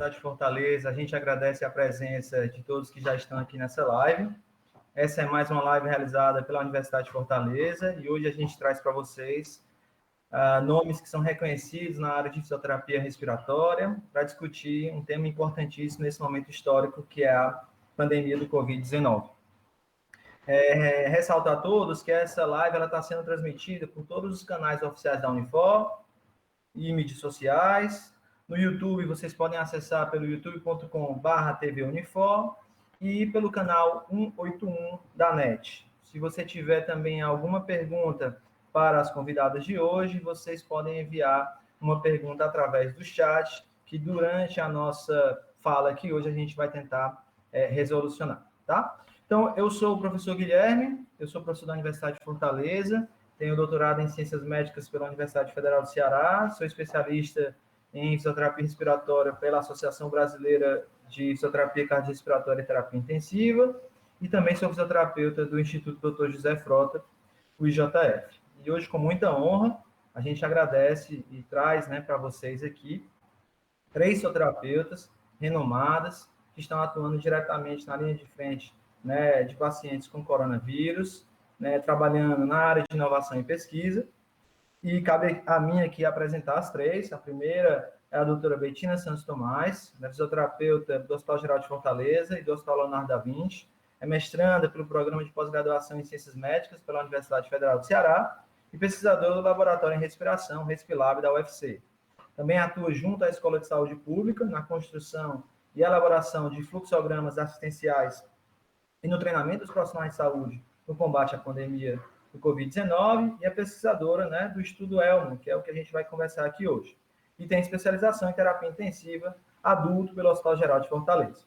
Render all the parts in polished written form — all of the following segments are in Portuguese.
De Fortaleza, a gente agradece a presença de todos que já estão aqui nessa live. Essa é mais uma live realizada pela Universidade de Fortaleza e hoje a gente traz para vocês nomes que são reconhecidos na área de fisioterapia respiratória para discutir um tema importantíssimo nesse momento histórico que é a pandemia do Covid-19. Ressalto a todos que essa live está sendo transmitida por todos os canais oficiais da Unifor e mídias sociais. No YouTube, vocês podem acessar pelo youtube.com/TV Unifor e pelo canal 181 da NET. Se você tiver também alguma pergunta para as convidadas de hoje, vocês podem enviar uma pergunta através do chat, que durante a nossa fala aqui hoje a gente vai tentar resolucionar, tá? Então, eu sou o professor Guilherme, eu sou professor da Universidade de Fortaleza, tenho doutorado em Ciências Médicas pela Universidade Federal do Ceará, sou especialista em fisioterapia respiratória pela Associação Brasileira de Fisioterapia Cardiorrespiratória e Terapia Intensiva, e também sou fisioterapeuta do Instituto Dr. José Frota, o IJF. E hoje, com muita honra, a gente agradece e traz para vocês aqui 3 fisioterapeutas renomadas que estão atuando diretamente na linha de frente de pacientes com coronavírus, trabalhando na área de inovação e pesquisa. E cabe a mim aqui apresentar as 3. A primeira é a doutora Betina Santos Tomás, fisioterapeuta do Hospital Geral de Fortaleza e do Hospital Leonardo da Vinci, é mestranda pelo Programa de Pós-Graduação em Ciências Médicas pela Universidade Federal do Ceará e pesquisadora do Laboratório em Respiração, Respilab, da UFC. Também atua junto à Escola de Saúde Pública na construção e elaboração de fluxogramas assistenciais e no treinamento dos profissionais de saúde no combate à pandemia do Covid-19 e é pesquisadora do Estudo Elmo, que é o que a gente vai conversar aqui hoje. E tem especialização em terapia intensiva adulto pelo Hospital Geral de Fortaleza.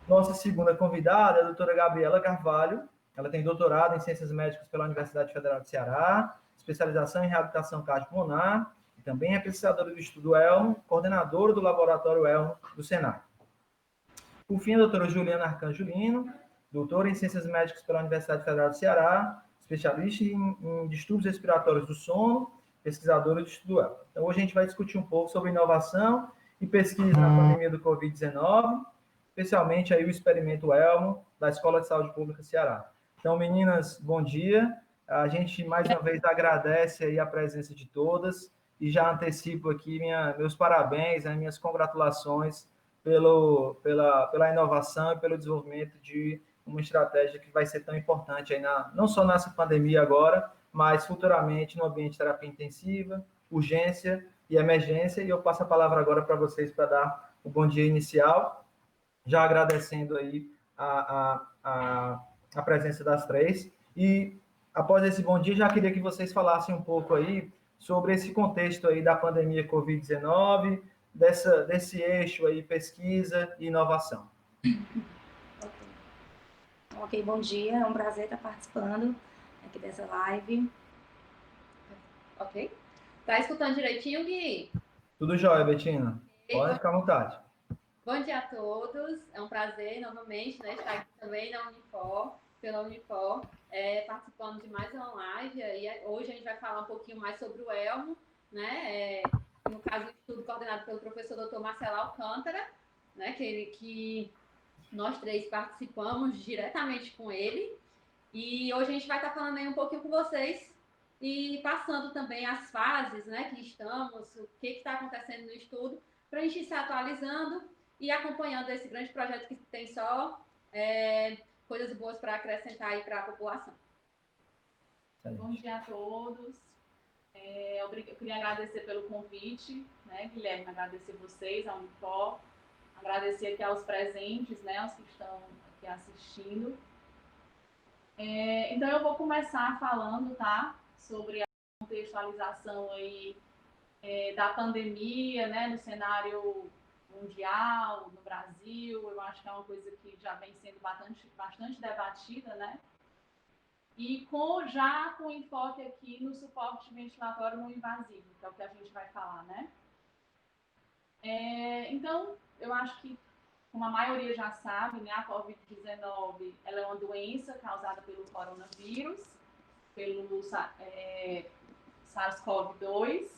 Nossa segunda convidada é a doutora Gabriela Carvalho. Ela tem doutorado em Ciências Médicas pela Universidade Federal do Ceará, especialização em reabilitação cardiopulmonar e também é pesquisadora do Estudo Elmo, coordenadora do Laboratório Elmo do Senai. Por fim, a doutora Juliana Arcanjulino, doutora em Ciências Médicas pela Universidade Federal do Ceará, especialista em distúrbios respiratórios do sono, pesquisadora do Estudo Elmo. Então, hoje a gente vai discutir um pouco sobre inovação e pesquisa na pandemia do Covid-19, especialmente aí o experimento Elmo da Escola de Saúde Pública Ceará. Então, meninas, bom dia. A gente, mais uma vez, agradece aí a presença de todas e já antecipo aqui meus parabéns, minhas congratulações pela inovação e pelo desenvolvimento de uma estratégia que vai ser tão importante aí não só nessa pandemia agora, mas futuramente no ambiente de terapia intensiva, urgência e emergência. E eu passo a palavra agora para vocês para dar o bom dia inicial, já agradecendo aí a presença das 3. E após esse bom dia, já queria que vocês falassem um pouco aí sobre esse contexto aí da pandemia Covid-19, desse eixo aí, pesquisa e inovação. Ok, bom dia, é um prazer estar participando aqui dessa live. Ok? Tá escutando direitinho, Gui? Tudo jóia, Betina. Pode ficar à vontade. Bom dia a todos, é um prazer novamente estar aqui também na Unifor. pela Unifor, participando de mais uma live. E hoje a gente vai falar um pouquinho mais sobre o Elmo, né? No caso, o estudo coordenado pelo professor Dr. Marcelo Alcântara, né? Que nós três participamos diretamente com ele. E hoje a gente vai estar falando aí um pouquinho com vocês e passando também as fases, né, que estamos, o que está acontecendo no estudo, para a gente ir se atualizando e acompanhando esse grande projeto que tem só coisas boas para acrescentar aí para a população. Bom dia a todos. Eu queria agradecer pelo convite, né, Guilherme, agradecer vocês, a Unifor, agradecer aqui aos presentes, né, aos que estão aqui assistindo. Então eu vou começar falando, tá, sobre a contextualização aí da pandemia, né, no cenário mundial, no Brasil. Eu acho que é uma coisa que já vem sendo bastante debatida, né? E já com enfoque aqui no suporte ventilatório não invasivo, que é o que a gente vai falar, né? Então, eu acho que, como a maioria já sabe, né, a Covid-19 ela é uma doença causada pelo coronavírus, pelo SARS-CoV-2,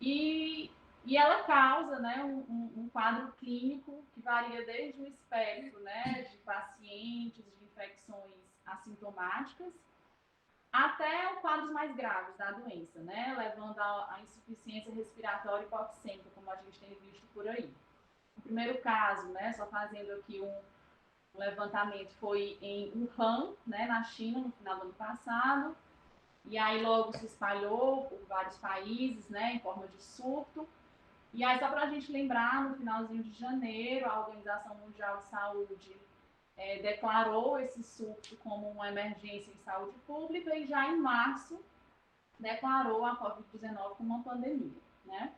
e ela causa, né, um quadro clínico que varia desde o espectro, né, de pacientes de infecções assintomáticas até os quadros mais graves da doença, né, levando à insuficiência respiratória hipoxêmica, como a gente tem visto por aí. O primeiro caso, né, só fazendo aqui um levantamento, foi em Wuhan, né, na China, no final do ano passado, e aí logo se espalhou por vários países, né, em forma de surto. E aí, só para a gente lembrar, no finalzinho de janeiro, a Organização Mundial de Saúde declarou esse surto como uma emergência em saúde pública e já em março declarou a Covid-19 como uma pandemia, né?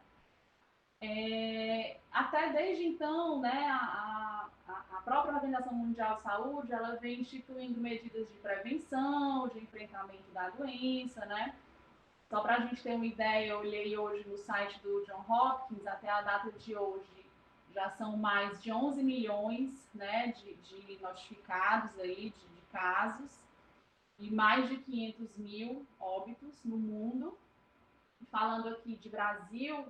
Até desde então, né, a própria Organização Mundial de Saúde, ela vem instituindo medidas de prevenção, de enfrentamento da doença, né? Só para a gente ter uma ideia, eu olhei hoje no site do John Hopkins, até a data de hoje, já são mais de 11 milhões, né, de notificados aí, de casos, e mais de 500 mil óbitos no mundo. Falando aqui de Brasil,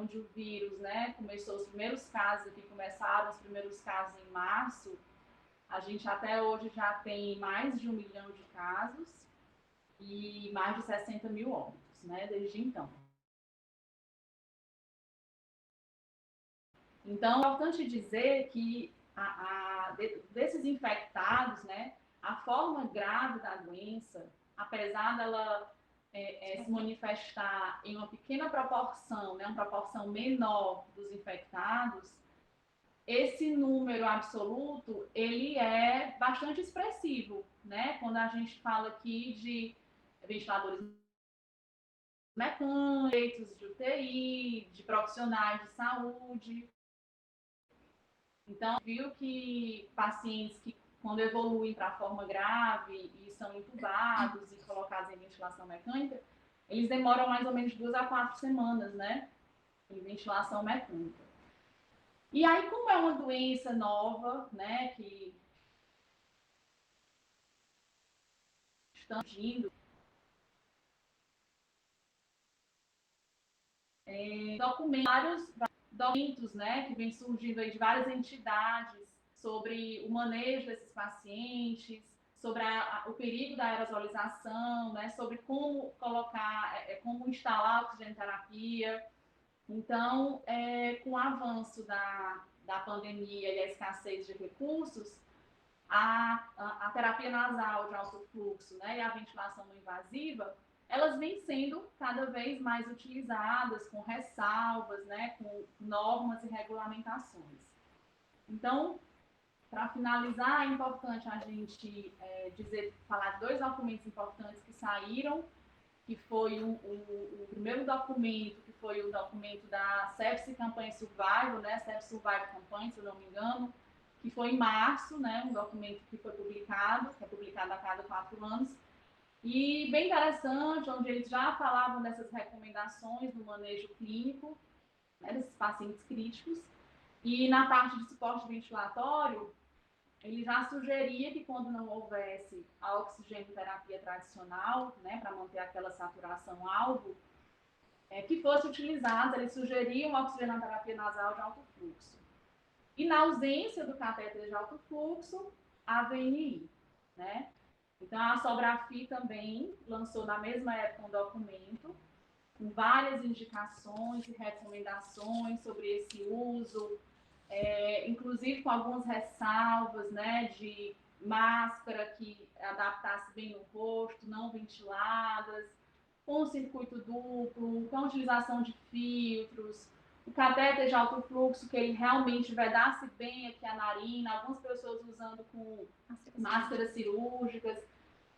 onde o vírus, né, começou os primeiros casos aqui, começaram os primeiros casos em março, a gente até hoje já tem mais de 1 milhão de casos e mais de 60 mil óbitos, né, desde então. Então, é importante dizer que desses infectados, né, a forma grave da doença, apesar dela se manifestar em uma pequena proporção, né, uma proporção menor dos infectados, esse número absoluto, ele é bastante expressivo, né? Quando a gente fala aqui de ventiladores mecânicos, leitos de UTI, de profissionais de saúde. Então, viu que pacientes que, quando evoluem para a forma grave e são entubados e colocados em ventilação mecânica, eles demoram mais ou menos 2 a 4 semanas, né, em ventilação mecânica. E aí, como é uma doença nova, né, que está surgindo, vários documentos, né, que vem surgindo aí de várias entidades sobre o manejo desses pacientes, sobre o perigo da aerosolização, né, sobre como colocar, como instalar oxigenoterapia. Então, com o avanço da pandemia e a escassez de recursos, a terapia nasal de alto fluxo, né, e a ventilação não invasiva, elas vêm sendo cada vez mais utilizadas com ressalvas, né, com normas e regulamentações. Então, para finalizar, é importante a gente falar de 2 documentos importantes que saíram, que foi o primeiro documento, que foi o documento da Sepsis Campaign Survival, né, Sepsis Survival Campaign, se eu não me engano, que foi em março, né, um documento que foi publicado, que é publicado a cada 4 anos, e bem interessante, onde eles já falavam dessas recomendações do manejo clínico, né, desses pacientes críticos, e na parte de suporte ventilatório, ele já sugeria que quando não houvesse a oxigenoterapia tradicional, né, para manter aquela saturação alvo, que fosse utilizada, ele sugeria uma oxigenoterapia nasal de alto fluxo. E na ausência do catéter de alto fluxo, a VNI, né? Então, a Sobrafi também lançou na mesma época um documento com várias indicações e recomendações sobre esse uso, inclusive com algumas ressalvas, né, de máscara que adaptasse bem no rosto, não ventiladas, com circuito duplo, com a utilização de filtros, o catéter de alto fluxo, que ele realmente vedasse bem aqui a narina, algumas pessoas usando com máscaras cirúrgicas.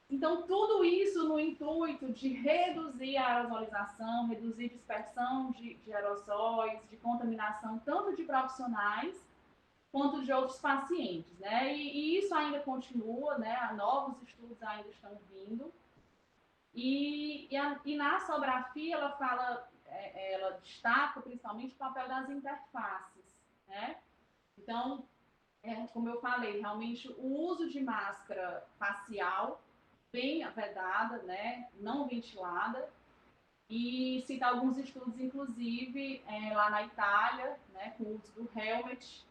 Então, tudo isso no intuito de reduzir a aerosolização, reduzir a dispersão de aerossóis, de contaminação, tanto de profissionais quanto de outros pacientes, né? E isso ainda continua, né? Novos estudos ainda estão vindo. E na Sobrafi, ela fala, ela destaca principalmente o papel das interfaces, né? Então, como eu falei, realmente o uso de máscara facial bem vedada, né? Não ventilada, e cita alguns estudos, inclusive, lá na Itália, né? Com o uso do helmet,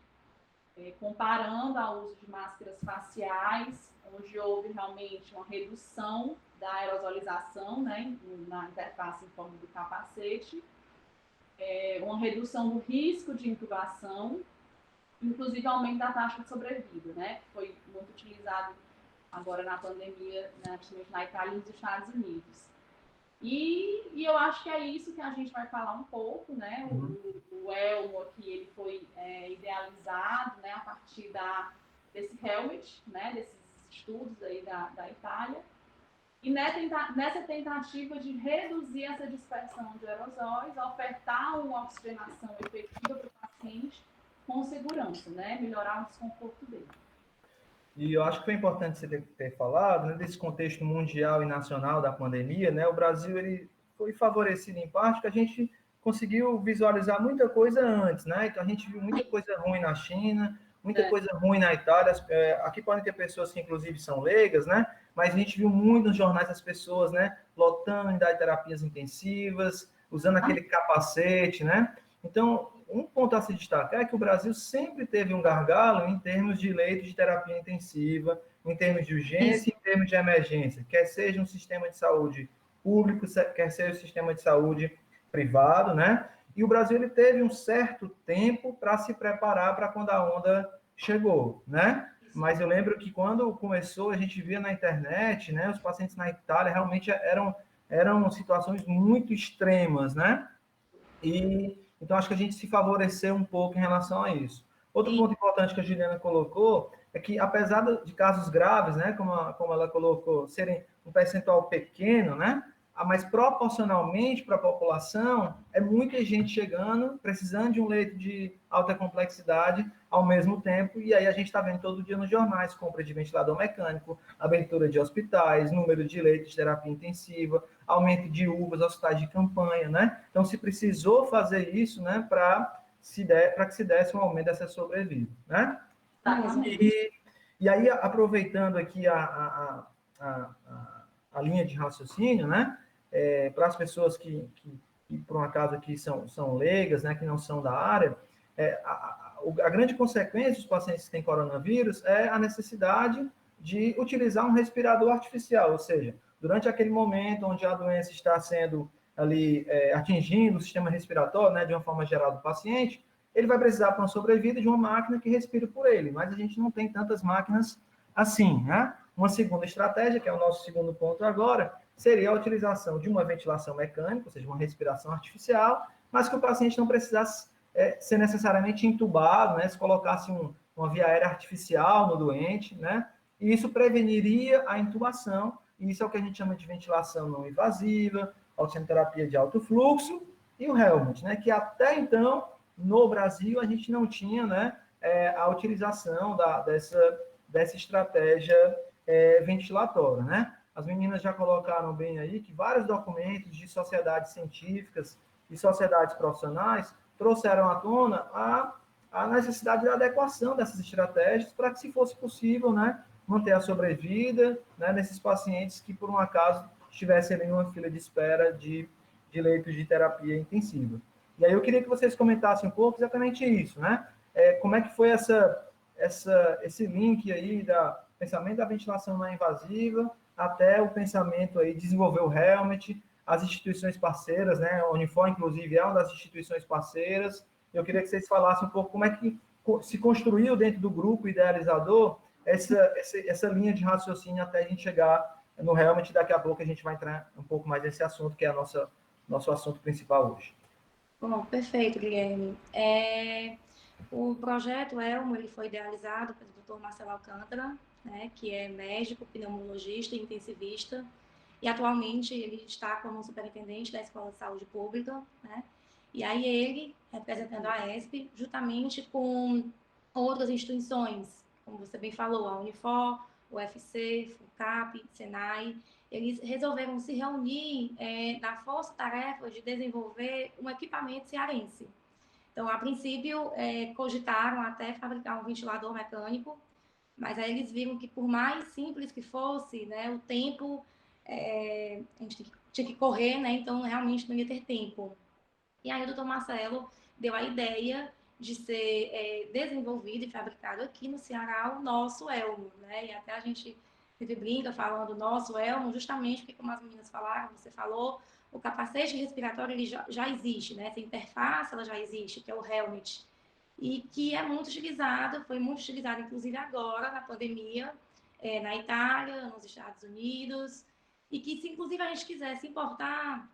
comparando ao uso de máscaras faciais, onde houve realmente uma redução da aerosolização, né, na interface em forma do capacete, uma redução do risco de intubação, inclusive aumento da taxa de sobrevida, né, que foi muito utilizado agora na pandemia, né, principalmente na Itália e nos Estados Unidos. E eu acho que é isso que a gente vai falar um pouco, né? O elmo aqui, ele foi idealizado, né, a partir desse helmet, né, desses estudos aí da Itália. E nessa tentativa de reduzir essa dispersão de aerosóis, ofertar uma oxigenação efetiva para o paciente com segurança, né? Melhorar o desconforto dele. E eu acho que foi importante você ter falado, né, desse contexto mundial e nacional da pandemia, né? O Brasil ele foi favorecido em parte porque a gente conseguiu visualizar muita coisa antes, né? Então a gente viu muita coisa ruim na China, muita coisa ruim na Itália. Aqui podem ter pessoas que inclusive são leigas, né? Mas a gente viu muito nos jornais as pessoas, né, lotando unidade de terapias intensivas, usando aquele capacete, né? Então, um ponto a se destacar é que o Brasil sempre teve um gargalo em termos de leitos de terapia intensiva, em termos de urgência, em termos de emergência, quer seja um sistema de saúde público, quer seja um sistema de saúde privado, né? E o Brasil ele teve um certo tempo para se preparar para quando a onda chegou, né? Mas eu lembro que quando começou, a gente via na internet, né? Os pacientes na Itália realmente eram situações muito extremas, né? E então acho que a gente se favoreceu um pouco em relação a isso. Outro ponto importante que a Juliana colocou é que, apesar de casos graves, né, como ela colocou, serem um percentual pequeno, né, mas proporcionalmente para a população, é muita gente chegando, precisando de um leito de alta complexidade ao mesmo tempo, e aí a gente está vendo todo dia nos jornais, compra de ventilador mecânico, abertura de hospitais, número de leitos de terapia intensiva, aumento de UVAs, hospitais de campanha, né? Então, se precisou fazer isso, né, para que se desse um aumento dessa sobrevida, né? E aí, aproveitando aqui a linha de raciocínio, né, para as pessoas que, por um acaso, aqui são leigas, né, que não são da área, a grande consequência dos pacientes que têm coronavírus é a necessidade de utilizar um respirador artificial, ou seja, durante aquele momento onde a doença está sendo ali atingindo o sistema respiratório, né, de uma forma geral do paciente, ele vai precisar, para uma sobrevida, de uma máquina que respire por ele, mas a gente não tem tantas máquinas assim, né? Uma segunda estratégia, que é o nosso segundo ponto agora, seria a utilização de uma ventilação mecânica, ou seja, uma respiração artificial, mas que o paciente não precisasse ser necessariamente entubado, né? Se colocasse uma via aérea artificial no doente, né? E isso preveniria a intubação, e isso é o que a gente chama de ventilação não invasiva, oxigenoterapia de alto fluxo e o helmet, né? Que até então, no Brasil, a gente não tinha, né, a utilização dessa estratégia ventilatória, né? As meninas já colocaram bem aí que vários documentos de sociedades científicas e sociedades profissionais trouxeram à tona a necessidade da adequação dessas estratégias para que, se fosse possível, né, manter a sobrevida, né, nesses pacientes que, por um acaso, estivessem ali em uma fila de espera de leitos de terapia intensiva. E aí eu queria que vocês comentassem um pouco exatamente isso, né? Como é que foi esse link aí da pensamento da ventilação não invasiva até o pensamento aí de desenvolver o helmet, as instituições parceiras, né? A Unifor, inclusive, é uma das instituições parceiras. Eu queria que vocês falassem um pouco como é que se construiu dentro do grupo idealizador essa linha de raciocínio até a gente chegar no helmet. Daqui a pouco a gente vai entrar um pouco mais nesse assunto, que é nosso assunto principal hoje. Bom, perfeito, Guilherme. O projeto Elmo, ele foi idealizado pelo Dr. Marcelo Alcântara, né, que é médico, pneumologista e intensivista, e atualmente ele está como superintendente da Escola de Saúde Pública, né? E aí ele, representando a ESP, juntamente com outras instituições, como você bem falou, a Unifor, o UFC, FUCAP, Senai, eles resolveram se reunir na força-tarefa de desenvolver um equipamento cearense. Então, a princípio, cogitaram até fabricar um ventilador mecânico, mas aí eles viram que, por mais simples que fosse, né, o tempo, a gente tinha que correr, né, então realmente não ia ter tempo. E aí o doutor Marcelo deu a ideia de ser desenvolvido e fabricado aqui no Ceará o nosso elmo, né? E até a gente sempre brinca falando nosso elmo, justamente porque, como as meninas falaram, você falou, o capacete respiratório ele já existe, né? Essa interface ela já existe, que é o helmet, e que é muito utilizado, foi muito utilizado, inclusive agora, na pandemia, na Itália, nos Estados Unidos, e que se inclusive a gente quisesse importar,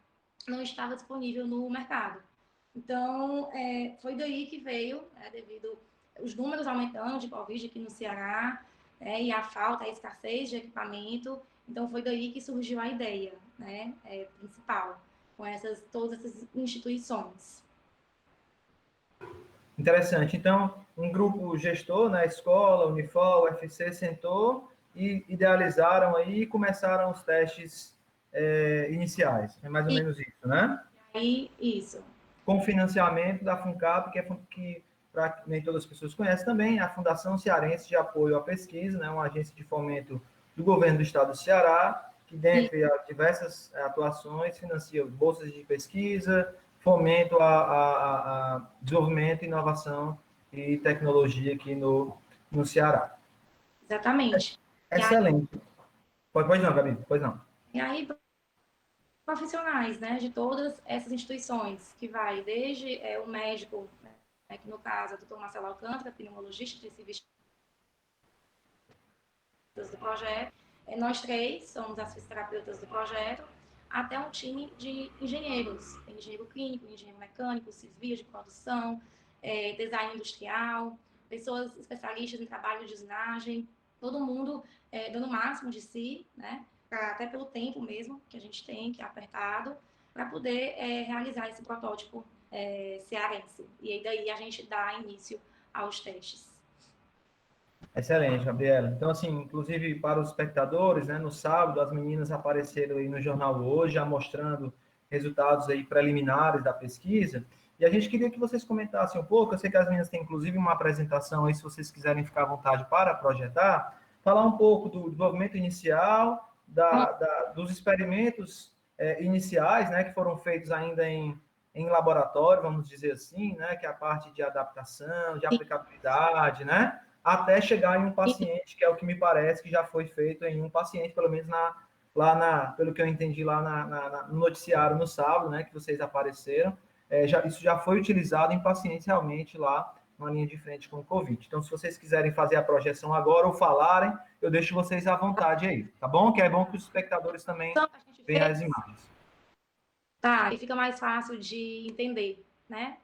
não estava disponível no mercado. Então, foi daí que veio, devido os números aumentando de Covid aqui no Ceará, e a falta, a escassez de equipamento. Então, foi daí que surgiu a ideia, né, principal, com todas essas instituições. Interessante. Então, um grupo gestor, né, escola, Unifor, UFC, sentou e idealizaram aí e começaram os testes iniciais. É mais ou menos isso, né? Isso. Com financiamento da FUNCAP, que para nem todas as pessoas conhecem também, a Fundação Cearense de Apoio à Pesquisa, né, uma agência de fomento do governo do estado do Ceará, que, dentre as diversas atuações, financia bolsas de pesquisa, fomento a desenvolvimento, inovação e tecnologia aqui no Ceará. Exatamente. Excelente. Pode não, Gabi, pois não. E aí, profissionais, né, de todas essas instituições, que vai desde o médico, né, que no caso é o Dr. Marcelo Alcântara, pneumologista, intensivista do projeto, nós três somos as fisioterapeutas do projeto, até um time de engenheiros, engenheiro clínico, engenheiro mecânico, civil de produção, design industrial, pessoas especialistas em trabalho de usinagem, todo mundo dando o máximo de si, né, até pelo tempo mesmo que a gente tem, que é apertado, para poder realizar esse protótipo cearense. E aí daí a gente dá início aos testes. Excelente, Gabriela. Então, assim, inclusive para os espectadores, né, no sábado, as meninas apareceram aí no jornal hoje, já mostrando resultados aí preliminares da pesquisa, e a gente queria que vocês comentassem um pouco. Eu sei que as meninas têm, inclusive, uma apresentação aí, se vocês quiserem ficar à vontade para projetar, falar um pouco do desenvolvimento inicial, dos experimentos iniciais, né, que foram feitos ainda em laboratório, vamos dizer assim, né, que é a parte de adaptação, de aplicabilidade, né, até chegar em um paciente, que é o que me parece que já foi feito em um paciente, pelo menos pelo que eu entendi lá no noticiário no sábado, né, que vocês apareceram, isso já foi utilizado em pacientes realmente lá na linha de frente com o Covid. Então, se vocês quiserem fazer a projeção agora ou falarem, eu deixo vocês à vontade aí, tá bom? Que é bom que os espectadores também vejam as imagens. Tá, e fica mais fácil de entender, né?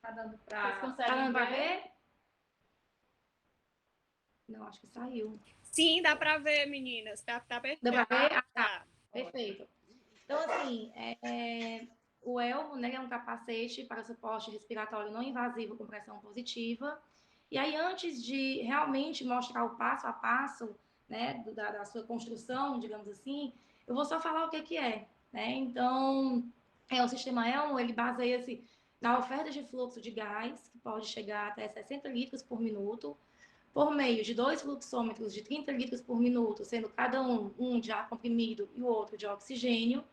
Tá dando Vocês conseguem ver? Não, acho que saiu. Sim, dá para ver, meninas. Tá perfeito. Dá para ver? Tá. Perfeito. Então, assim, o elmo, né, é um capacete para suporte respiratório não invasivo com pressão positiva. E aí, antes de realmente mostrar o passo a passo, né, da sua construção, digamos assim, eu vou só falar o que é, né? Então, O sistema ELMO, ele baseia-se na oferta de fluxo de gás, que pode chegar até 60 litros por minuto, por meio de 2 fluxômetros de 30 litros por minuto, sendo cada um de ar comprimido e o outro de oxigênio,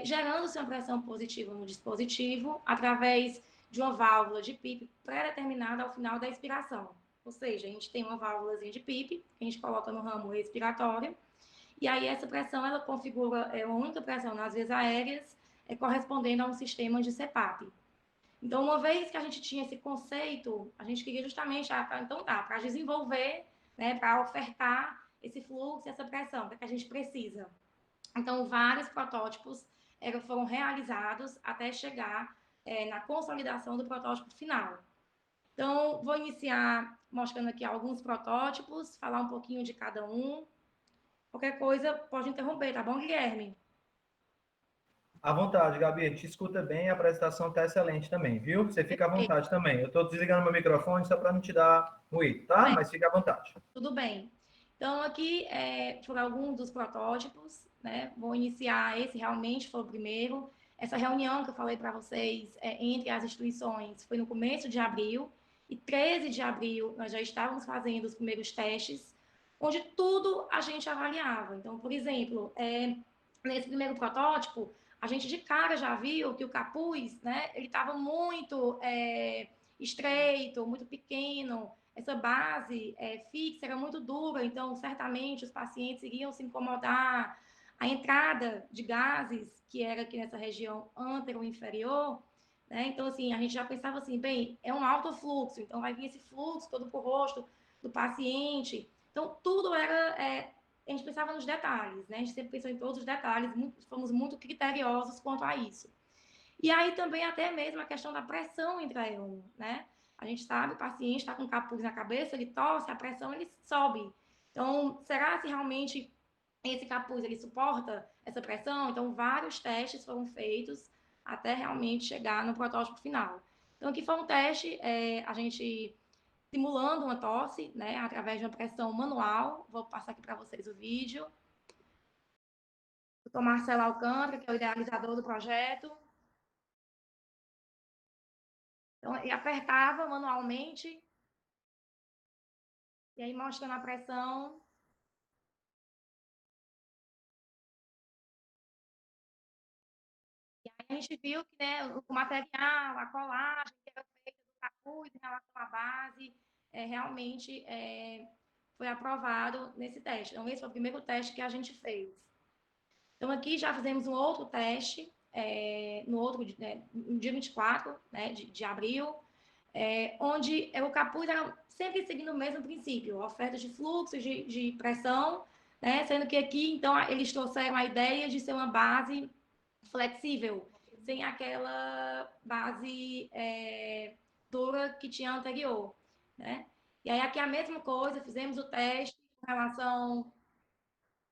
gerando-se uma pressão positiva no dispositivo através de uma válvula de PIP pré-determinada ao final da expiração. Ou seja, a gente tem uma válvulazinha de PIP, que a gente coloca no ramo respiratório, e aí essa pressão, ela configura uma única pressão nas vias aéreas, correspondendo a um sistema de CPAP. Então, uma vez que a gente tinha esse conceito, a gente queria justamente, para desenvolver, né, para ofertar esse fluxo, essa pressão, que a gente precisa. Então, vários protótipos foram realizados até chegar na consolidação do protótipo final. Então, vou iniciar mostrando aqui alguns protótipos, falar um pouquinho de cada um. Qualquer coisa, pode interromper, tá bom, Guilherme? À vontade, Gabi, a gente escuta bem, a apresentação está excelente também, viu? Você fica à vontade também. Eu estou desligando meu microfone só para não te dar ruído, tá? Mas fica à vontade. Tudo bem. Então, aqui foram alguns dos protótipos, né? Vou iniciar esse, realmente foi o primeiro. Essa reunião que eu falei para vocês entre as instituições foi no começo de abril, e 13 de abril nós já estávamos fazendo os primeiros testes, onde tudo a gente avaliava. Então, por exemplo, nesse primeiro protótipo, a gente de cara já viu que o capuz, né, ele estava muito estreito, muito pequeno, essa base fixa era muito dura, então certamente os pacientes iriam se incomodar. A entrada de gases, que era aqui nessa região antero-inferior, né? Então, assim, a gente já pensava assim, bem, é um alto fluxo, então vai vir esse fluxo todo pro rosto do paciente. Então, tudo era... a gente pensava nos detalhes, né? A gente sempre pensou em todos os detalhes, fomos muito criteriosos quanto a isso. E aí também até mesmo a questão da pressão intra-ELMO, né? A gente sabe, o paciente está com capuz na cabeça, ele tosse, a pressão ele sobe. Então, será se realmente esse capuz ele suporta essa pressão? Então, vários testes foram feitos até realmente chegar no protótipo final. Então, aqui foi um teste, a gente simulando uma tosse, né, através de uma pressão manual. Vou passar aqui para vocês o vídeo. O Dr. Marcelo Alcântara, que é o idealizador do projeto. Então, ele apertava manualmente, e aí mostrando a pressão. E aí a gente viu que, né, o material, a colagem que era feita do capuz em relação à base, realmente foi aprovado nesse teste. Então, esse foi o primeiro teste que a gente fez. Então, aqui já fizemos um outro teste, no dia 24, né, de abril, onde o capuz era sempre seguindo o mesmo princípio, oferta de fluxo, de pressão, né, sendo que aqui, então, eles trouxeram a ideia de ser uma base flexível, sem aquela base dura que tinha anterior, né? E aí aqui a mesma coisa, fizemos o teste com relação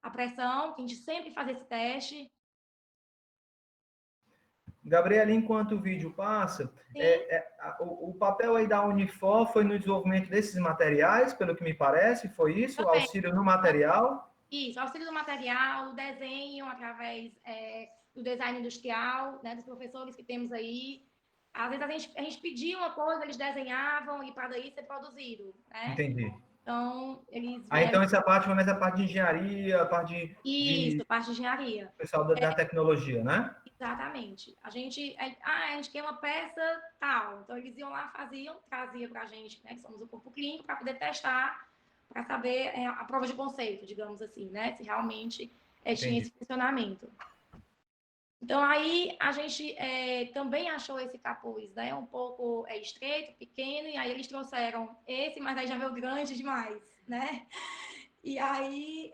à pressão, que a gente sempre faz esse teste. Gabriela, enquanto o vídeo passa, o papel aí da Unifor foi no desenvolvimento desses materiais, pelo que me parece, foi isso? Também. Auxílio no material? Isso, auxílio do material, o desenho através do design industrial, né, dos professores que temos aí. Às vezes a gente pedia uma coisa, eles desenhavam e para daí ser produzido, né? Entendi. Então, eles então essa parte foi mais a parte de engenharia, a parte Isso, parte de engenharia. pessoal da tecnologia, né? Exatamente. A gente quer uma peça tal. Então, eles iam lá, trazia para a gente, né, que somos o corpo clínico, para poder testar, para saber a prova de conceito, digamos assim, né? Se realmente tinha esse funcionamento. Então, aí a gente também achou esse capuz, né? Um pouco estreito, pequeno, e aí eles trouxeram esse, mas aí já veio grande demais, né? E aí,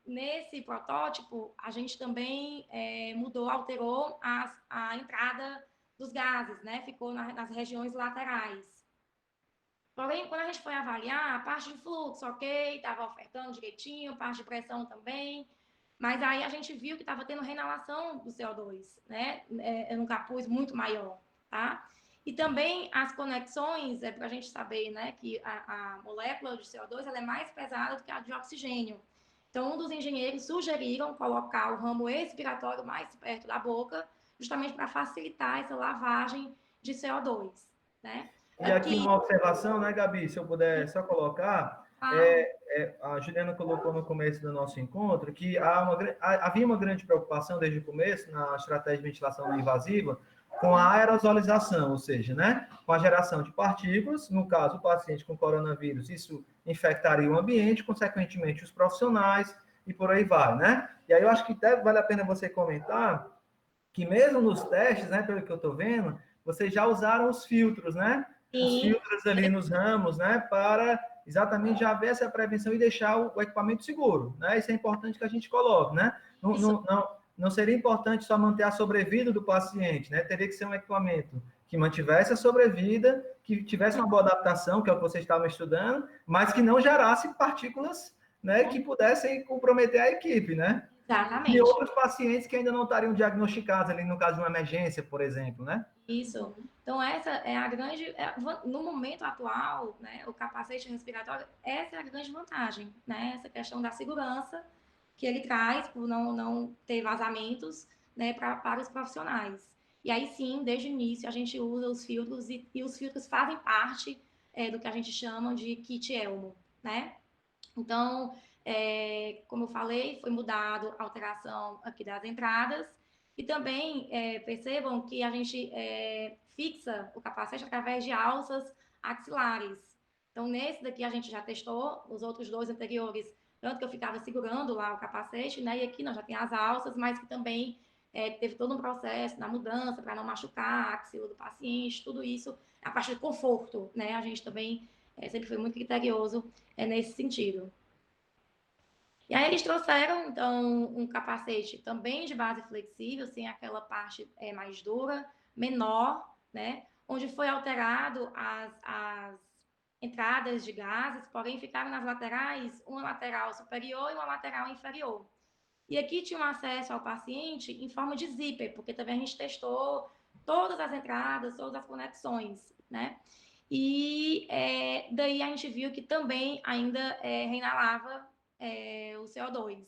nesse protótipo, a gente também alterou a entrada dos gases, né? Ficou nas regiões laterais. Porém, quando a gente foi avaliar, a parte de fluxo, ok, estava ofertando direitinho, parte de pressão também, mas aí a gente viu que estava tendo reinalação do CO2, né? Um capuz muito maior, tá? E também as conexões, para a gente saber, né, que a molécula de CO2 ela é mais pesada do que a de oxigênio. Então, um dos engenheiros sugeriram colocar o ramo expiratório mais perto da boca, justamente para facilitar essa lavagem de CO2, né? E aqui uma observação, né, Gabi, se eu puder só colocar, a Juliana colocou no começo do nosso encontro que havia uma grande preocupação desde o começo na estratégia de ventilação não invasiva com a aerosolização, ou seja, né, com a geração de partículas, no caso, o paciente com coronavírus, isso infectaria o ambiente, consequentemente os profissionais e por aí vai, né? E aí eu acho que vale a pena você comentar que mesmo nos testes, né, pelo que eu estou vendo, vocês já usaram os filtros, né? Os filtros ali nos ramos, né, para exatamente já ver essa prevenção e deixar o equipamento seguro, né? Isso é importante que a gente coloque, né? Não seria importante só manter a sobrevida do paciente, né? Teria que ser um equipamento que mantivesse a sobrevida, que tivesse uma boa adaptação, que é o que vocês estavam estudando, mas que não gerasse partículas, né, que pudessem comprometer a equipe, né? Exatamente. E outros pacientes que ainda não estariam diagnosticados ali no caso de uma emergência, por exemplo, né? Isso. Então, essa é a grande. No momento atual, né, o capacete respiratório, essa é a grande vantagem, né? Essa questão da segurança que ele traz por não ter vazamentos, né, para os profissionais. E aí sim, desde o início, a gente usa os filtros e os filtros fazem parte do que a gente chama de kit Elmo, né? Então, como eu falei, foi mudado a alteração aqui das entradas. E também percebam que a gente fixa o capacete através de alças axilares. Então, nesse daqui a gente já testou, os outros dois anteriores, tanto que eu ficava segurando lá o capacete, né? E aqui nós já tem as alças, mas que também teve todo um processo na mudança para não machucar a axila do paciente, tudo isso, a parte do conforto, né? A gente também sempre foi muito criterioso nesse sentido. E aí eles trouxeram, então, um capacete também de base flexível, sem aquela parte mais dura, menor, né? Onde foi alterado as entradas de gases, porém ficaram nas laterais, uma lateral superior e uma lateral inferior. E aqui tinha um acesso ao paciente em forma de zíper, porque também a gente testou todas as entradas, todas as conexões, né? E daí a gente viu que também ainda reinalava o CO2.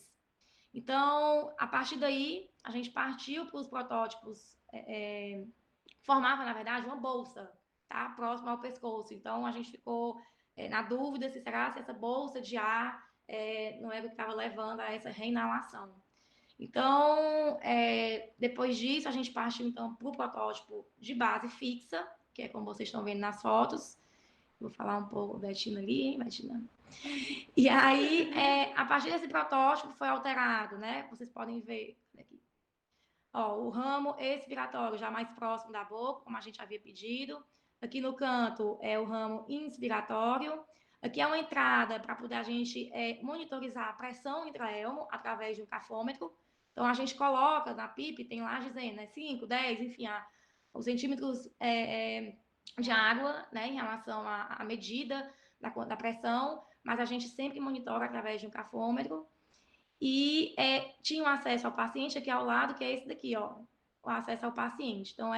Então, a partir daí, a gente partiu para os protótipos, formava, na verdade, uma bolsa, tá? Próxima ao pescoço. Então, a gente ficou na dúvida se essa bolsa de ar não era o que estava levando a essa reinalação. Então, depois disso, a gente partiu, então, para o protótipo de base fixa, que é como vocês estão vendo nas fotos. Vou falar um pouco da Betina ali, hein, Betina? E aí, a partir desse protótipo foi alterado, né? Vocês podem ver aqui. Ó, o ramo expiratório já mais próximo da boca, como a gente havia pedido. Aqui no canto é o ramo inspiratório. Aqui é uma entrada para poder a gente monitorizar a pressão intraelmo através de um cafômetro. Então, a gente coloca na PIP, tem lá dizendo, né, 5, 10, enfim, os centímetros de água, né, em relação à medida da pressão, mas a gente sempre monitora através de um cafômetro. E tinha um acesso ao paciente aqui ao lado, que é esse daqui, ó, o acesso ao paciente. Então,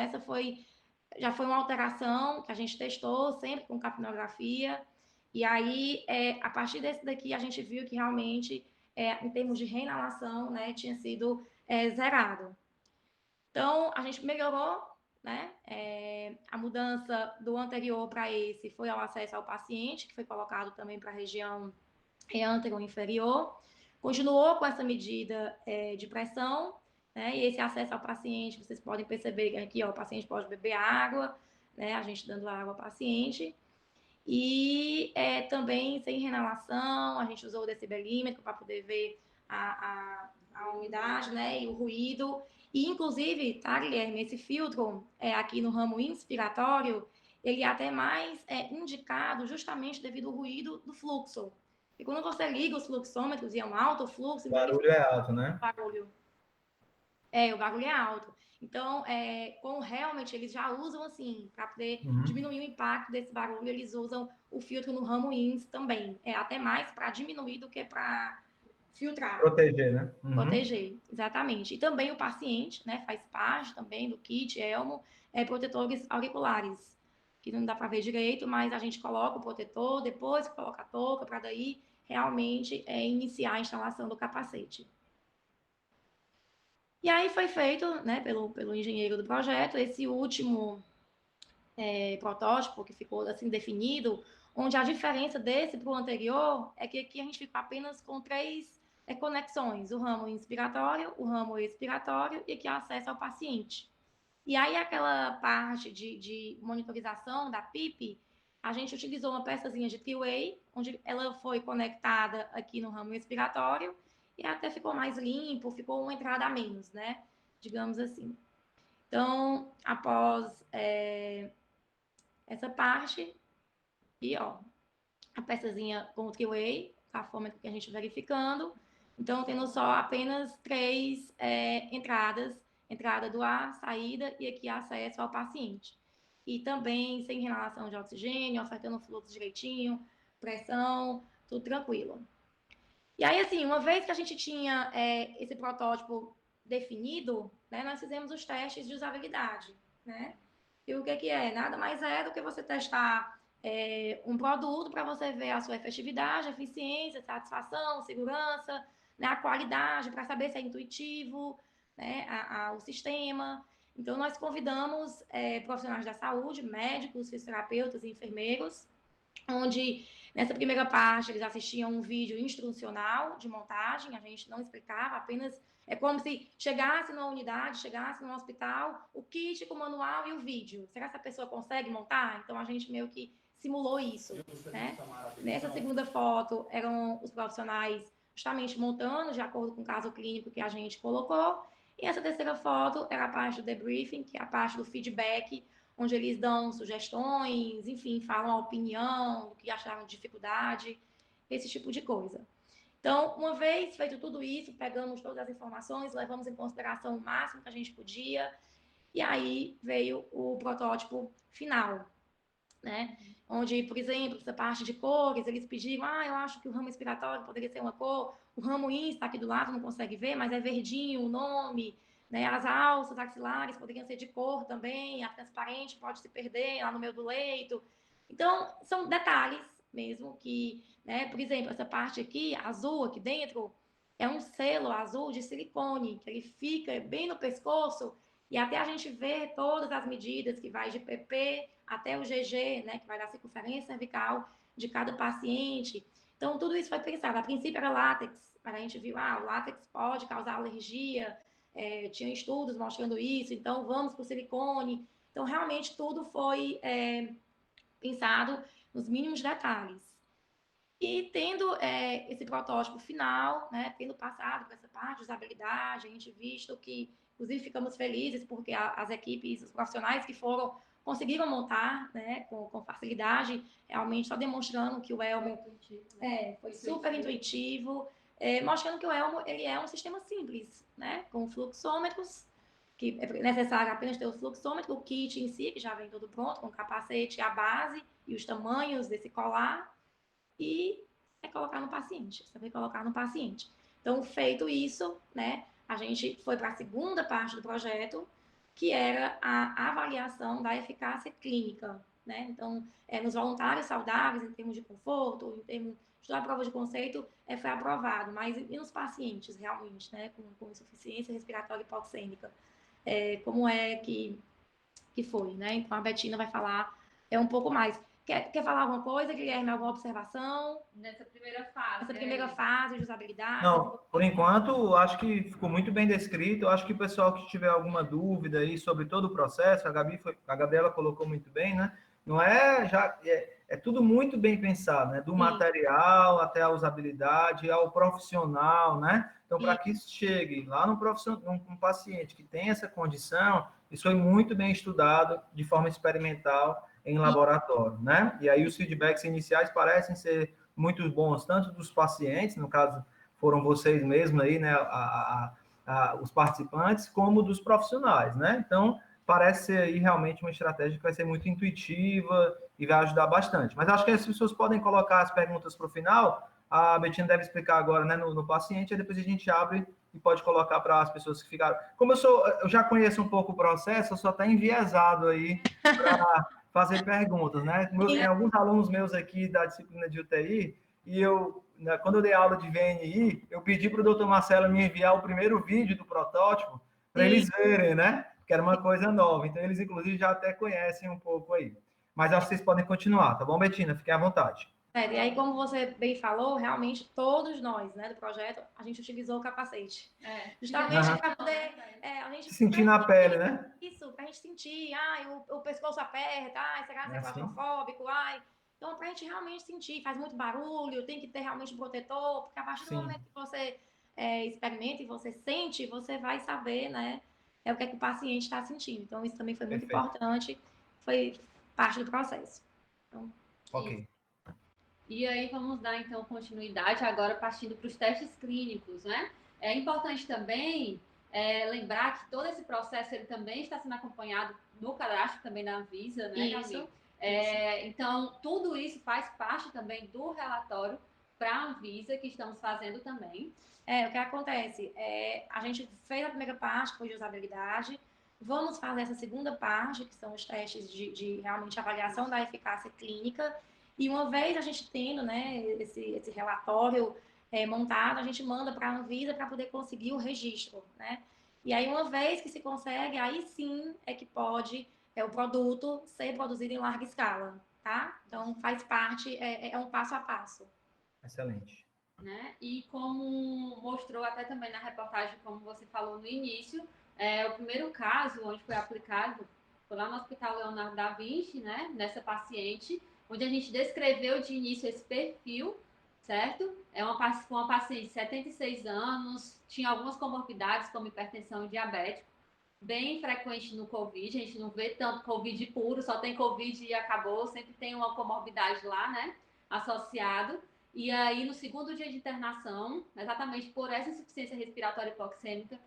já foi uma alteração que a gente testou sempre com capnografia. E aí, a partir desse daqui, a gente viu que realmente, em termos de reinalação, né, tinha sido zerado. Então, a gente melhorou, né? A mudança do anterior para esse foi ao acesso ao paciente, que foi colocado também para a região antero-inferior. Continuou com essa medida de pressão, né? E esse acesso ao paciente, vocês podem perceber que aqui, ó, o paciente pode beber água, né? A gente dando água ao paciente. E também sem renalação, a gente usou o decibelímetro para poder ver a umidade, né? E o ruído. E, inclusive, tá, Guilherme, esse filtro aqui no ramo inspiratório, ele é até mais indicado justamente devido ao ruído do fluxo. E quando você liga os fluxômetros e é um alto fluxo... O barulho é alto, né? O barulho é alto. Então, como realmente eles já usam assim, para poder diminuir o impacto desse barulho, eles usam o filtro no ramo INS também. Até mais para diminuir do que para filtrar. Proteger, né? Proteger, exatamente. E também o paciente, né, faz parte também do kit Elmo, protetores auriculares, que não dá para ver direito, mas a gente coloca o protetor, depois coloca a touca, para daí realmente iniciar a instalação do capacete. E aí foi feito, né, pelo engenheiro do projeto, esse último protótipo que ficou assim definido, onde a diferença desse para o anterior é que aqui a gente ficou apenas com 3 conexões, o ramo inspiratório, o ramo expiratório e aqui acesso ao paciente. E aí aquela parte de monitorização da PIP, a gente utilizou uma peçazinha de three-way, onde ela foi conectada aqui no ramo expiratório e até ficou mais limpo, ficou uma entrada a menos, né? Digamos assim. Então, após essa parte, e ó, a peçazinha com o three-way, a forma que a gente verificando. Então, tendo só apenas 3 entradas, entrada do ar, saída e aqui acesso ao paciente. E também sem inalação de oxigênio, ofertando o fluxo direitinho, pressão, tudo tranquilo. E aí, assim, uma vez que a gente tinha esse protótipo definido, né, nós fizemos os testes de usabilidade, né? E o que é? Nada mais é do que você testar um produto para você ver a sua efetividade, eficiência, satisfação, segurança, né, a qualidade, para saber se é intuitivo, né, o sistema. Então, nós convidamos profissionais da saúde, médicos, fisioterapeutas e enfermeiros, onde nessa primeira parte eles assistiam um vídeo instrucional de montagem, a gente não explicava, apenas é como se chegasse numa unidade, chegasse num hospital, o kit com o manual e o vídeo. Será que essa pessoa consegue montar? Então a gente meio que simulou isso, né? Nessa segunda foto eram os profissionais justamente montando de acordo com o caso clínico que a gente colocou. E essa terceira foto era a parte do debriefing, que é a parte do feedback, onde eles dão sugestões, enfim, falam a opinião, o que acharam de dificuldade, esse tipo de coisa. Então, uma vez feito tudo isso, pegamos todas as informações, levamos em consideração o máximo que a gente podia, e aí veio o protótipo final, né? Onde, por exemplo, essa parte de cores, eles pediram, eu acho que o ramo respiratório poderia ser uma cor, o ramo INS está aqui do lado, não consegue ver, mas é verdinho o nome, né? As alças axilares poderiam ser de cor também, a transparente pode se perder lá no meio do leito. Então, são detalhes mesmo que, né? Por exemplo, essa parte aqui, azul aqui dentro, é um selo azul de silicone, que ele fica bem no pescoço, e até a gente ver todas as medidas que vai de PP até o GG, né, que vai dar circunferência cervical de cada paciente. Então, tudo isso foi pensado. A princípio era látex, mas a gente viu, o látex pode causar alergia, tinha estudos mostrando isso, então vamos para o silicone. Então, realmente, tudo foi pensado nos mínimos detalhes. E tendo esse protótipo final, né, tendo passado por essa parte de usabilidade, a gente visto que, inclusive, ficamos felizes porque as equipes, os profissionais que foram, conseguiram montar, né, com facilidade, realmente só demonstrando que o Elmo foi super intuitivo, mostrando que o Elmo ele é um sistema simples, né, com fluxômetros, que é necessário apenas ter o fluxômetro, o kit em si, que já vem todo pronto, com o capacete, a base e os tamanhos desse colar, e colocar no paciente, saber colocar no paciente. Então, feito isso, né, a gente foi para a segunda parte do projeto, que era a avaliação da eficácia clínica, né? Então, nos voluntários saudáveis, em termos de conforto, em termos de toda a prova de conceito, foi aprovado, mas e nos pacientes, realmente, né, com insuficiência respiratória hipoxêmica, como é que foi, né? Então, a Betina vai falar um pouco mais. Quer falar alguma coisa, Guilherme? Alguma observação? Nessa primeira fase. Essa primeira fase de usabilidade? Não, por enquanto, acho que ficou muito bem descrito. Eu acho que o pessoal que tiver alguma dúvida aí sobre todo o processo, a Gabriela colocou muito bem, né? Não é tudo muito bem pensado, né? Do material até a usabilidade, ao profissional, né? Então, para que isso chegue lá no profissional, num paciente que tem essa condição, isso foi muito bem estudado de forma experimental em laboratório, né? E aí os feedbacks iniciais parecem ser muito bons, tanto dos pacientes, no caso foram vocês mesmos aí, né, os participantes, como dos profissionais, né? Então, parece ser aí realmente uma estratégia que vai ser muito intuitiva e vai ajudar bastante. Mas acho que as pessoas podem colocar as perguntas para o final, a Betina deve explicar agora, né, no paciente, e depois a gente abre e pode colocar para as pessoas que ficaram. Como eu já conheço um pouco o processo, eu só estou enviesado aí para fazer perguntas, né? Tem alguns alunos meus aqui da disciplina de UTI, e quando eu dei aula de VNI, eu pedi para o doutor Marcelo me enviar o primeiro vídeo do protótipo, para eles verem, né? Que era uma coisa nova. Então, eles, inclusive, já até conhecem um pouco aí. Mas acho que vocês podem continuar, tá bom, Betina? Fiquem à vontade. E aí, como você bem falou, realmente todos nós, né, do projeto, a gente utilizou o capacete. Justamente para poder a gente se sentir na pele, né? Isso, para a gente sentir, o pescoço aperta, será que é assim? claustrofóbico, Então, para a gente realmente sentir, faz muito barulho, tem que ter realmente um protetor, porque a partir do momento que você experimenta e você sente, você vai saber, né, o que é que o paciente está sentindo. Então, isso também foi muito importante, foi parte do processo. Então, ok. E aí vamos dar, então, continuidade agora partindo para os testes clínicos, né? É importante também lembrar que todo esse processo ele também está sendo acompanhado no cadastro também da Anvisa, né, Gabi? Então, tudo isso faz parte também do relatório para a Anvisa que estamos fazendo também. O que acontece? A gente fez a primeira parte, que foi de usabilidade. Vamos fazer essa segunda parte, que são os testes de realmente avaliação da eficácia clínica. E uma vez a gente tendo, né, esse relatório montado, a gente manda para a Anvisa para poder conseguir o registro, né? E aí, uma vez que se consegue, aí sim é que pode o produto ser produzido em larga escala, tá? Então, faz parte, é um passo a passo. Excelente. Né? E como mostrou até também na reportagem, como você falou no início, o primeiro caso onde foi aplicado foi lá no Hospital Leonardo da Vinci, né? Nessa paciente, onde a gente descreveu de início esse perfil, certo? Uma paciente de 76 anos, tinha algumas comorbidades, como hipertensão e diabetes, bem frequente no Covid, a gente não vê tanto Covid puro, só tem Covid e acabou, sempre tem uma comorbidade lá, né? Associado. E aí, no segundo dia de internação, exatamente por essa insuficiência respiratória hipoxêmica,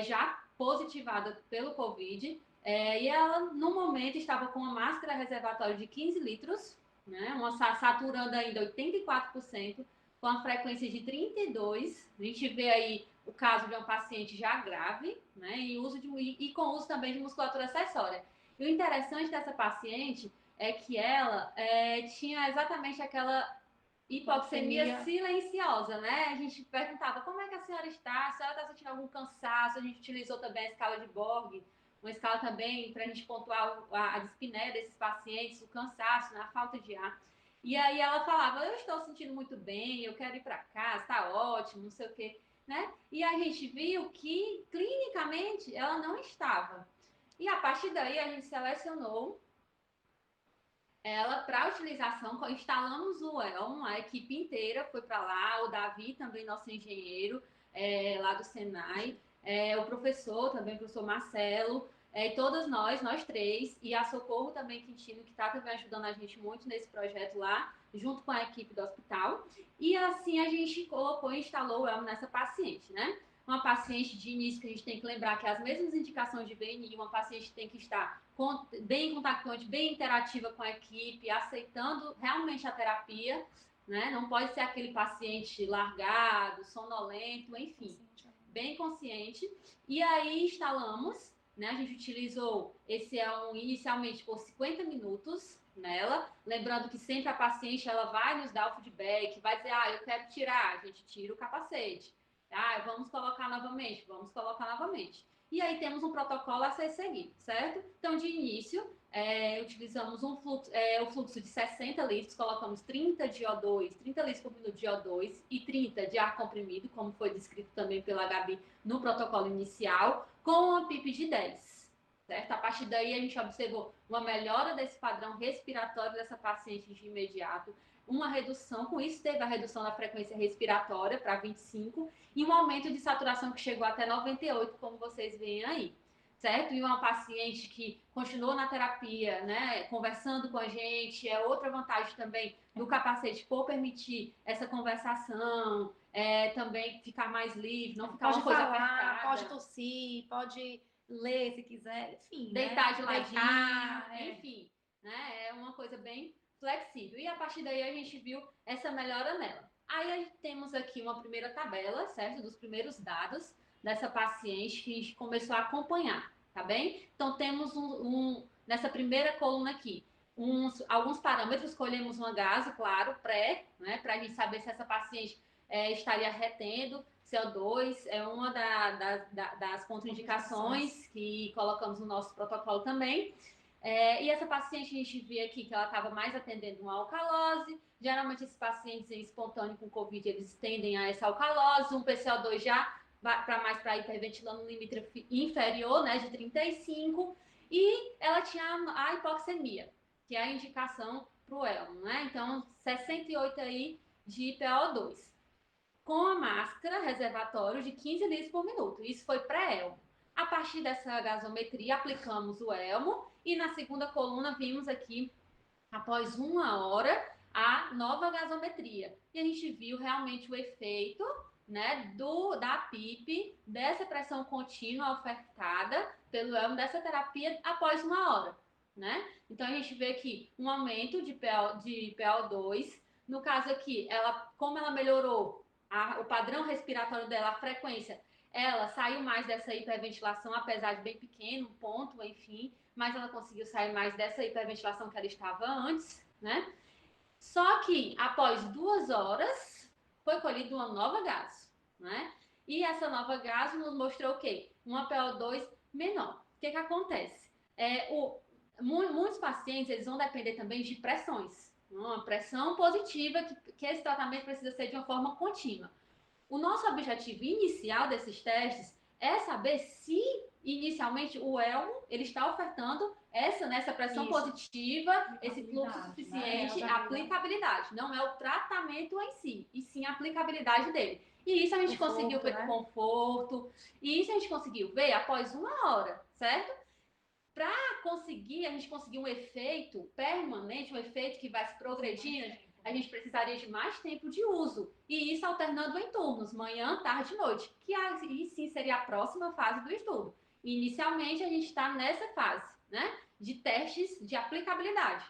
já positivada pelo Covid, e ela, no momento, estava com uma máscara reservatória de 15 litros, né, saturando ainda 84%, com a frequência de 32. A gente vê aí o caso de uma paciente já grave, né, e com uso também de musculatura acessória. E o interessante dessa paciente é que ela tinha exatamente aquela hipoxemia silenciosa, né? A gente perguntava como é que a senhora está, a senhora está sentindo algum cansaço? A gente utilizou também a escala de Borg, uma escala também para a gente pontuar a dispneia desses pacientes, o cansaço, né? A falta de ar. E aí ela falava, eu estou sentindo muito bem, eu quero ir para casa, está ótimo, não sei o quê, né? E a gente viu que, clinicamente, ela não estava. E a partir daí a gente selecionou ela para utilização, instalamos o Elmo, a equipe inteira foi para lá, o Davi também, nosso engenheiro, lá do Senai, o professor também, o professor Marcelo, todas nós três, e a Socorro também, Quintino, que está também ajudando a gente muito nesse projeto lá, junto com a equipe do hospital, e assim a gente colocou e instalou o Elmo nessa paciente, né? Uma paciente de início que a gente tem que lembrar que as mesmas indicações de VNI, uma paciente tem que estar bem contactante, bem interativa com a equipe, aceitando realmente a terapia, né? Não pode ser aquele paciente largado, sonolento, enfim, bem consciente. E aí instalamos, né? A gente utilizou esse inicialmente por 50 minutos nela, lembrando que sempre a paciente ela vai nos dar o feedback, vai dizer, eu quero tirar, a gente tira o capacete. Vamos colocar novamente. E aí temos um protocolo a ser seguido, certo? Então, de início, utilizamos o fluxo de 60 litros, colocamos 30 litros por minuto de O2 e 30 de ar comprimido, como foi descrito também pela Gabi no protocolo inicial, com uma PIP de 10. Certo? A partir daí, a gente observou uma melhora desse padrão respiratório dessa paciente de imediato, uma redução, com isso teve a redução da frequência respiratória para 25 e um aumento de saturação que chegou até 98, como vocês veem aí, certo? E uma paciente que continuou na terapia, né, conversando com a gente, outra vantagem também do capacete por permitir essa conversação, também ficar mais livre, não ficar pode uma coisa falar, apertada. Pode tossir, pode ler se quiser, enfim, deitar, né? De ladinho, enfim, né? É uma coisa bem flexível. E a partir daí a gente viu essa melhora nela. Aí temos aqui uma primeira tabela, certo? Dos primeiros dados dessa paciente que a gente começou a acompanhar, tá bem? Então temos nessa primeira coluna aqui, alguns parâmetros, escolhemos uma gaso, claro, pré, né? Para a gente saber se essa paciente estaria retendo CO2, é uma das contraindicações que colocamos no nosso protocolo também. E essa paciente, a gente via aqui que ela estava mais atendendo uma alcalose. Geralmente, esses pacientes espontâneos com Covid, eles tendem a essa alcalose, um PCO2 já mais para hiperventilando no limítrofe inferior, né, de 35, e ela tinha a hipoxemia, que é a indicação para o elmo, né? Então, 68 aí de PO2. Com a máscara reservatório de 15 litros por minuto. Isso foi pré-elmo. A partir dessa gasometria, aplicamos o elmo e na segunda coluna vimos aqui, após 1 hora, a nova gasometria. E a gente viu realmente o efeito, né, da PIP, dessa pressão contínua ofertada pelo elmo, dessa terapia após 1 hora. Né? Então, a gente vê aqui um aumento de PO2. No caso aqui, como ela melhorou o padrão respiratório dela, a frequência, ela saiu mais dessa hiperventilação, apesar de bem pequeno, um ponto, enfim, mas ela conseguiu sair mais dessa hiperventilação que ela estava antes, né? Só que, após 2 horas, foi colhida uma nova gaso, né? E essa nova gaso nos mostrou o quê? Uma PO2 menor. O que acontece? Muitos pacientes, eles vão depender também de pressões. Uma pressão positiva, que esse tratamento precisa ser de uma forma contínua. O nosso objetivo inicial desses testes é saber se, inicialmente, o elmo ele está ofertando essa pressão positiva, esse fluxo suficiente, né? Aplicabilidade. Não é o tratamento em si, e sim a aplicabilidade dele. E isso a gente conseguiu ver com conforto, e isso a gente conseguiu ver após 1 hora, certo? Para conseguir, a gente conseguir um efeito permanente, um efeito que vai se progredindo, a gente precisaria de mais tempo de uso. E isso alternando em turnos, manhã, tarde e noite, que aí sim seria a próxima fase do estudo. Inicialmente, a gente está nessa fase, né, de testes de aplicabilidade.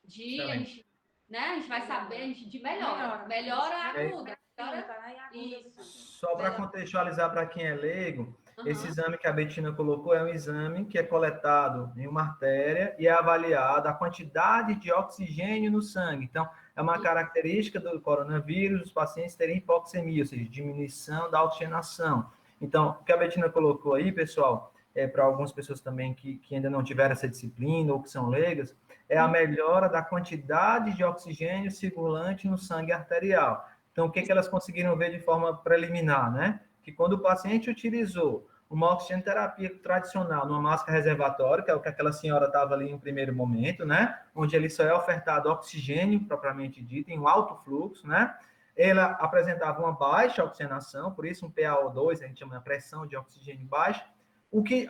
A gente vai saber de melhora. Aguda. Isso. Só para contextualizar para quem é leigo, esse exame que a Betina colocou é um exame que é coletado em uma artéria e é avaliado a quantidade de oxigênio no sangue. Então, é uma característica do coronavírus, os pacientes terem hipoxemia, ou seja, diminuição da oxigenação. Então, o que a Betina colocou aí, pessoal, para algumas pessoas também que ainda não tiveram essa disciplina ou que são leigas, é a melhora da quantidade de oxigênio circulante no sangue arterial. Então, o que elas conseguiram ver de forma preliminar, né? Que quando o paciente utilizou uma oxigenoterapia tradicional numa máscara reservatória, que é o que aquela senhora estava ali no primeiro momento, né? Onde ele só é ofertado oxigênio, propriamente dito, em um alto fluxo, né? Ela apresentava uma baixa oxigenação, por isso um PaO2, a gente chama de pressão de oxigênio baixa. O que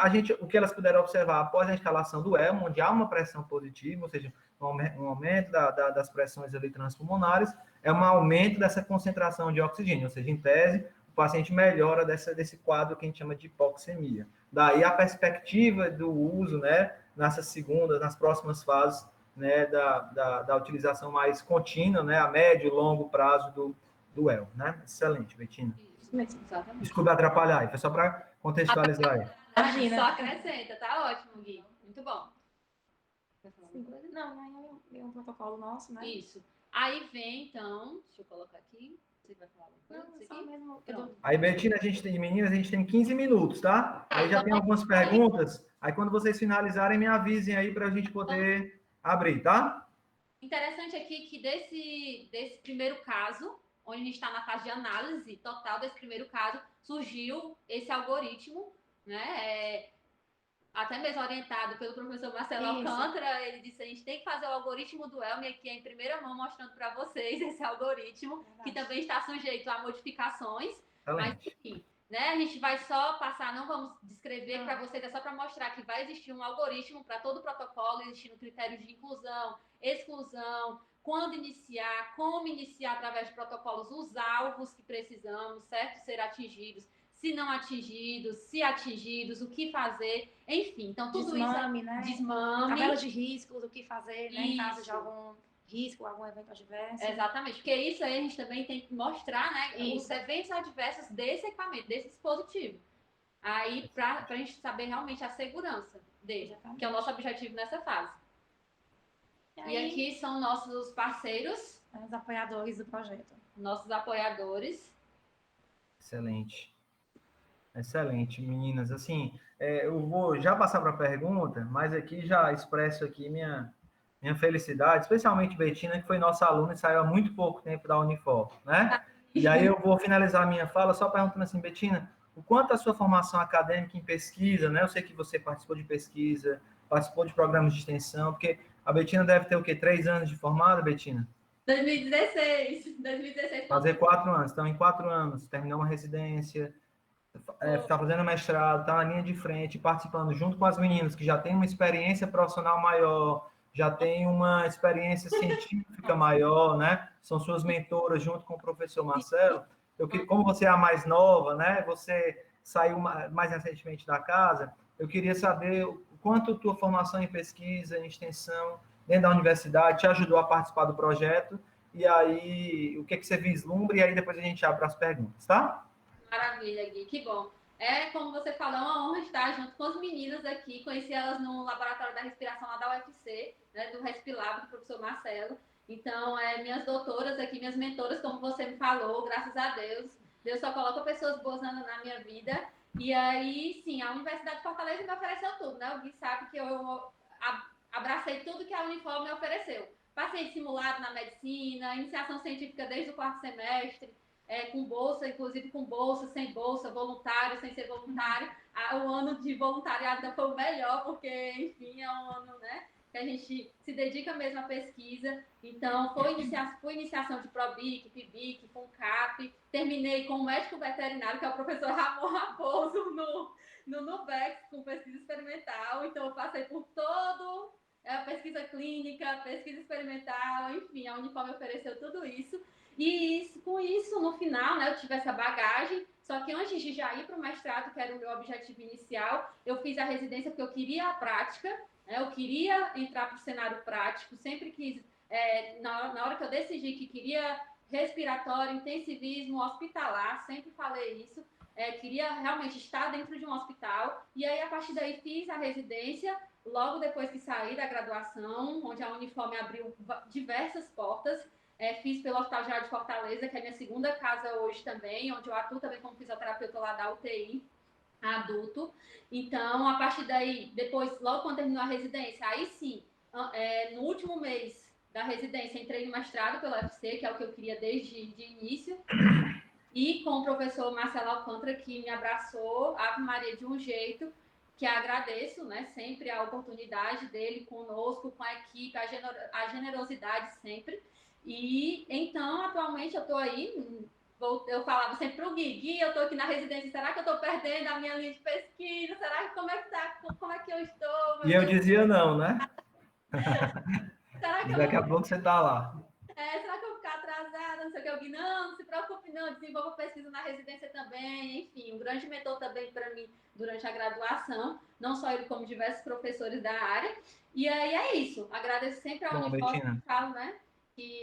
elas puderam observar após a instalação do ELMO, onde há uma pressão positiva, ou seja, um aumento das pressões ali transpulmonares, é um aumento dessa concentração de oxigênio, ou seja, em tese, o paciente melhora desse quadro que a gente chama de hipoxemia. Daí a perspectiva do uso, né, nas próximas fases, né, da utilização mais contínua, né, a médio e longo prazo do ELMO, né? Excelente, Betina. Desculpa atrapalhar, foi só para contextualizar aí. Imagina. Só acrescenta, tá ótimo, Gui. Muito bom. Não, é um protocolo nosso, né? Isso. Aí vem, então, deixa eu colocar aqui. Você vai falar alguma coisa? Só mesmo. Aí, Betina, meninas, a gente tem 15 minutos, tá? Aí já tem algumas perguntas. Aí, quando vocês finalizarem, me avisem aí para a gente poder abrir, tá? Interessante aqui que desse primeiro caso, onde a gente está na fase de análise total desse primeiro caso, surgiu esse algoritmo, né? Até mesmo orientado pelo professor Marcelo Alcântara, ele disse: a gente tem que fazer o algoritmo do Elmi, aqui em primeira mão mostrando para vocês esse algoritmo, que também está sujeito a modificações, mas enfim, né, a gente vai só passar, não vamos descrever para vocês, é só para mostrar que vai existir um algoritmo para todo o protocolo, existindo critérios de inclusão, exclusão, quando iniciar, como iniciar através de protocolos, os alvos que precisamos, certo? Ser atingidos, se não atingidos, se atingidos, o que fazer, enfim. Então, tudo desmame, isso... né? Desmame. Tabela de riscos, o que fazer, né? Em caso de algum risco, algum evento adverso. Exatamente, porque isso aí a gente também tem que mostrar, né? Os eventos adversos desse equipamento, desse dispositivo. Aí, para a gente saber realmente a segurança dele, que é o nosso objetivo nessa fase. E aqui são nossos parceiros. Os apoiadores do projeto. Nossos apoiadores. Excelente. Excelente, meninas. Assim, eu vou já passar para a pergunta, mas aqui já expresso aqui minha felicidade, especialmente Betina, que foi nossa aluna e saiu há muito pouco tempo da Unifor, né? E aí eu vou finalizar a minha fala só perguntando assim, Betina, o quanto a sua formação acadêmica em pesquisa, né? Eu sei que você participou de pesquisa, participou de programas de extensão, porque a Betina deve ter o quê? 3 anos de formada, Betina? 2016. Fazer 4 anos. Então, em 4 anos, terminou uma residência, está fazendo mestrado, está na linha de frente, participando junto com as meninas que já têm uma experiência profissional maior, já tem uma experiência científica maior, né? São suas mentoras junto com o professor Marcelo. Como você é a mais nova, né? Você saiu mais recentemente da casa. Eu queria saber o quanto tua formação em pesquisa, em extensão, dentro da universidade, te ajudou a participar do projeto. E aí, o que você vislumbra? E aí depois a gente abre as perguntas, tá? Maravilha, Gui, que bom. Como você falou, é uma honra estar junto com as meninas aqui. Conheci elas no laboratório da respiração lá da UFC, né, do Respilab, do professor Marcelo. Então, minhas doutoras aqui, minhas mentoras, como você me falou, graças a Deus. Deus só coloca pessoas boas na minha vida. E aí, sim, a Universidade de Fortaleza me ofereceu tudo, né? O Gui sabe que eu abracei tudo que a Unifor me ofereceu. Passei de simulado na medicina, iniciação científica desde o 4º semestre, com bolsa, inclusive com bolsa, sem bolsa, voluntário, sem ser voluntário. O ano de voluntariado foi o melhor, porque, enfim, é um ano, né, que a gente se dedica mesmo à pesquisa. Então, foi iniciação de PROBIC, PIBIC, FUNCAP. Terminei com o médico veterinário, que é o professor Ramon Raposo, no NUBEX, com pesquisa experimental. Então, eu passei por todo pesquisa clínica, pesquisa experimental, enfim, a Unifor me ofereceu tudo isso. E com isso, no final, né, eu tive essa bagagem, só que antes de já ir para o mestrado, que era o meu objetivo inicial, eu fiz a residência porque eu queria a prática, né, eu queria entrar para o cenário prático, sempre quis, na hora que eu decidi que queria respiratório, intensivismo, hospitalar, sempre falei isso, queria realmente estar dentro de um hospital, e aí a partir daí fiz a residência, logo depois que saí da graduação, onde a Unifor me abriu diversas portas. Fiz pelo Hospital Geral de Fortaleza, que é minha segunda casa hoje também, onde eu atuo também como fisioterapeuta lá da UTI adulto. Então, a partir daí, depois, logo quando terminou a residência, aí sim, no último mês da residência, entrei no mestrado pela UFC, que é o que eu queria desde de início, e com o professor Marcelo Alcântara, que me abraçou, Ave Maria, de um jeito que agradeço, né, sempre a oportunidade dele conosco, com a equipe, a generosidade sempre. E então, atualmente, eu estou aí, eu falava sempre para o Gui, eu estou aqui na residência, será que eu estou perdendo a minha linha de pesquisa? Será que como é que eu estou? E eu dizia não, né? Será que E eu daqui vou a pouco você está lá. será que eu vou ficar atrasada? Não sei o que. Eu digo, não se preocupe, não. Desenvolva pesquisa na residência também. Enfim, um grande mentor também para mim durante a graduação. Não só ele, como diversos professores da área. E aí é isso. Agradeço sempre ao Bom, Unifor, Betina, falo, né?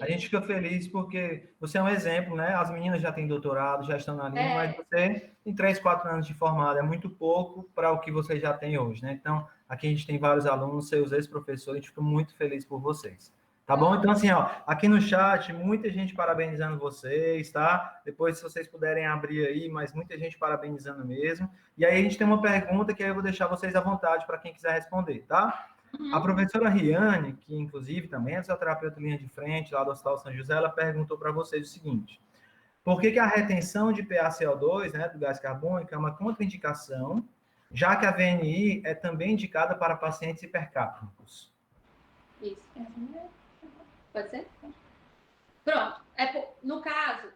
a gente fica feliz porque você é um exemplo, né? As meninas já têm doutorado, já estão na linha, mas você tem 3, 4 anos de formado, é muito pouco para o que você já tem hoje, né? Então, aqui a gente tem vários alunos, seus ex-professores, a gente fica muito feliz por vocês. Tá bom? Então, assim, ó, aqui no chat, muita gente parabenizando vocês, tá? Depois, se vocês puderem abrir aí, mas muita gente parabenizando mesmo. E aí, a gente tem uma pergunta que aí eu vou deixar vocês à vontade para quem quiser responder, tá? A professora Riane, que inclusive também é fisioterapeuta linha de frente, lá do Hospital São José, ela perguntou para vocês o seguinte: por que a retenção de PaCO2, né, do gás carbônico, é uma contraindicação, já que a VNI é também indicada para pacientes hipercápnicos? Isso. Pode ser? Pronto. No caso,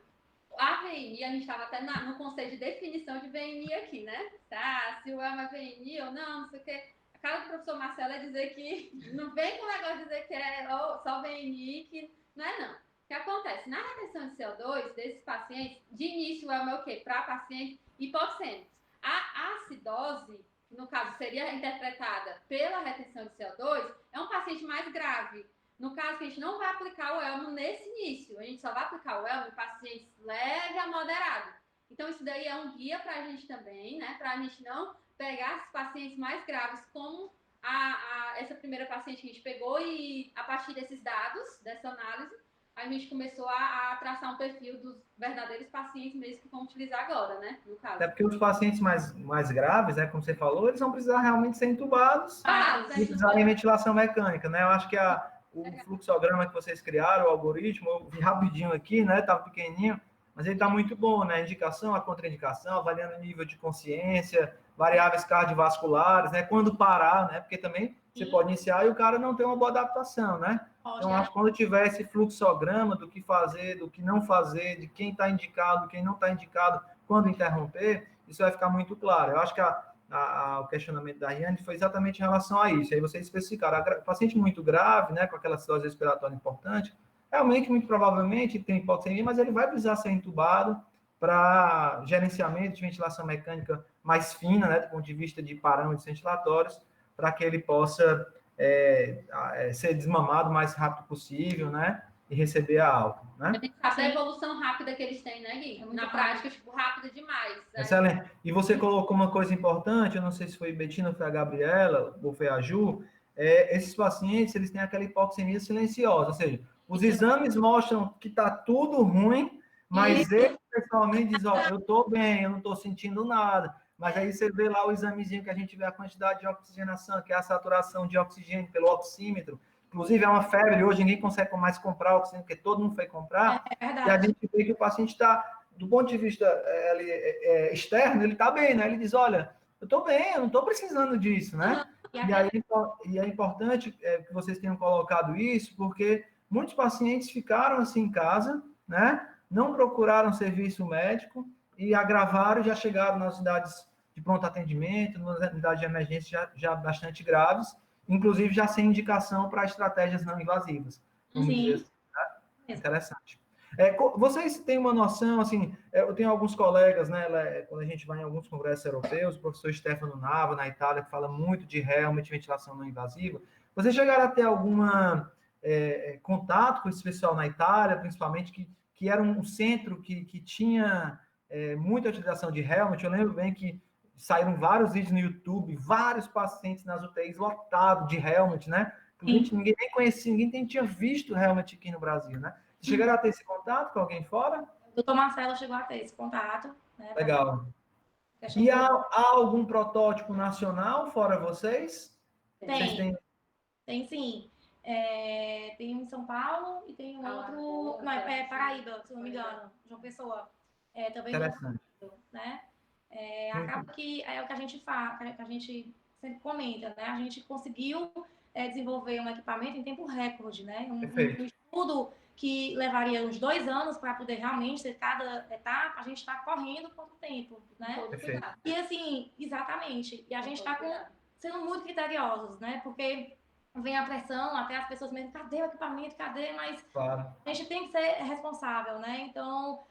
a VNI, a gente estava até no conceito de definição de VNI aqui, né? Tá, se o é uma VNI ou não sei o quê. A cara do professor Marcelo é dizer que não vem com o negócio de dizer que é só VNI, que não é não. O que acontece? Na retenção de CO2 desses pacientes, de início é o quê? Para pacientes hipoxêmicos. A acidose, que no caso seria interpretada pela retenção de CO2, é um paciente mais grave. No caso, que a gente não vai aplicar o elmo nesse início, a gente só vai aplicar o elmo em pacientes leve a moderado. Então, isso daí é um guia para a gente também, né? Para a gente não pegar esses pacientes mais graves, como essa primeira paciente que a gente pegou, e a partir desses dados, dessa análise, a gente começou a traçar um perfil dos verdadeiros pacientes mesmo que vão utilizar agora, né? No caso. Até porque os pacientes mais graves, né, como você falou, eles vão precisar realmente ser entubados e precisarem de ventilação mecânica, né? Eu acho que o fluxograma que vocês criaram, o algoritmo, eu vi rapidinho aqui, né? Estava pequenininho, mas ele está muito bom, né? A indicação, a contraindicação, avaliando o nível de consciência, variáveis cardiovasculares, né? Quando parar, né? Porque também você pode iniciar e o cara não tem uma boa adaptação, né? Então, acho que quando tiver esse fluxograma do que fazer, do que não fazer, de quem está indicado, quem não está indicado, quando interromper, isso vai ficar muito claro. Eu acho que o questionamento da Riane foi exatamente em relação a isso. Aí vocês especificaram, paciente muito grave, né, com aquela acidose respiratória importante, realmente, muito provavelmente, tem hipoxemia, mas ele vai precisar ser entubado para gerenciamento de ventilação mecânica mais fina, né, do ponto de vista de parâmetros ventilatórios, para que ele possa ser desmamado o mais rápido possível, né, e receber a alta, né? A evolução rápida que eles têm, né, Gui? Na prática, tipo, rápida demais. Excelente. E você colocou uma coisa importante, eu não sei se foi Betina ou foi a Gabriela, ou foi a Ju, esses pacientes, eles têm aquela hipoxemia silenciosa, ou seja, os exames mostram que está tudo ruim, mas ele pessoalmente diz, ó, eu estou bem, eu não estou sentindo nada. Mas aí você vê lá o examezinho que a gente vê a quantidade de oxigenação, que é a saturação de oxigênio pelo oxímetro. Inclusive, é uma febre hoje, ninguém consegue mais comprar oxigênio, porque todo mundo foi comprar. E a gente vê que o paciente está, do ponto de vista externo, ele está bem, né? Ele diz, olha, eu estou bem, eu não estou precisando disso, né? E é importante que vocês tenham colocado isso, porque muitos pacientes ficaram assim em casa, né? Não procuraram serviço médico e agravaram, já chegaram nas unidades de pronto atendimento, nas unidades de emergência já bastante graves, inclusive já sem indicação para estratégias não invasivas. Vamos dizer assim, né? Interessante. Vocês têm uma noção, assim, eu tenho alguns colegas, né, quando a gente vai em alguns congressos europeus, o professor Stefano Nava, na Itália, que fala muito de helmet, ventilação não invasiva. Vocês chegaram a ter algum contato com esse pessoal na Itália, principalmente, que era um centro que tinha muita utilização de helmet? Eu lembro bem que saíram vários vídeos no YouTube, vários pacientes nas UTIs lotados de helmet, né? Ninguém nem conhecia, ninguém tinha visto helmet aqui no Brasil, né? Vocês chegaram a ter esse contato com alguém fora? O doutor Marcelo chegou a ter esse contato. Né, legal. E há algum protótipo nacional fora vocês? Tem sim. Tem um em São Paulo e tem um outro... Não, Paraíba, se não me engano. João Pessoa. Também interessante. Né? Acaba que é o que a gente faz, que a gente sempre comenta, né? A gente conseguiu desenvolver um equipamento em tempo recorde, né? Um estudo que levaria uns 2 anos para poder realmente ter cada etapa, a gente está correndo quanto tempo, né? E assim, exatamente. E a gente está sendo muito criteriosos, né? Porque vem a pressão, até as pessoas mesmo, cadê o equipamento, cadê? Mas a gente tem que ser responsável, né? Então,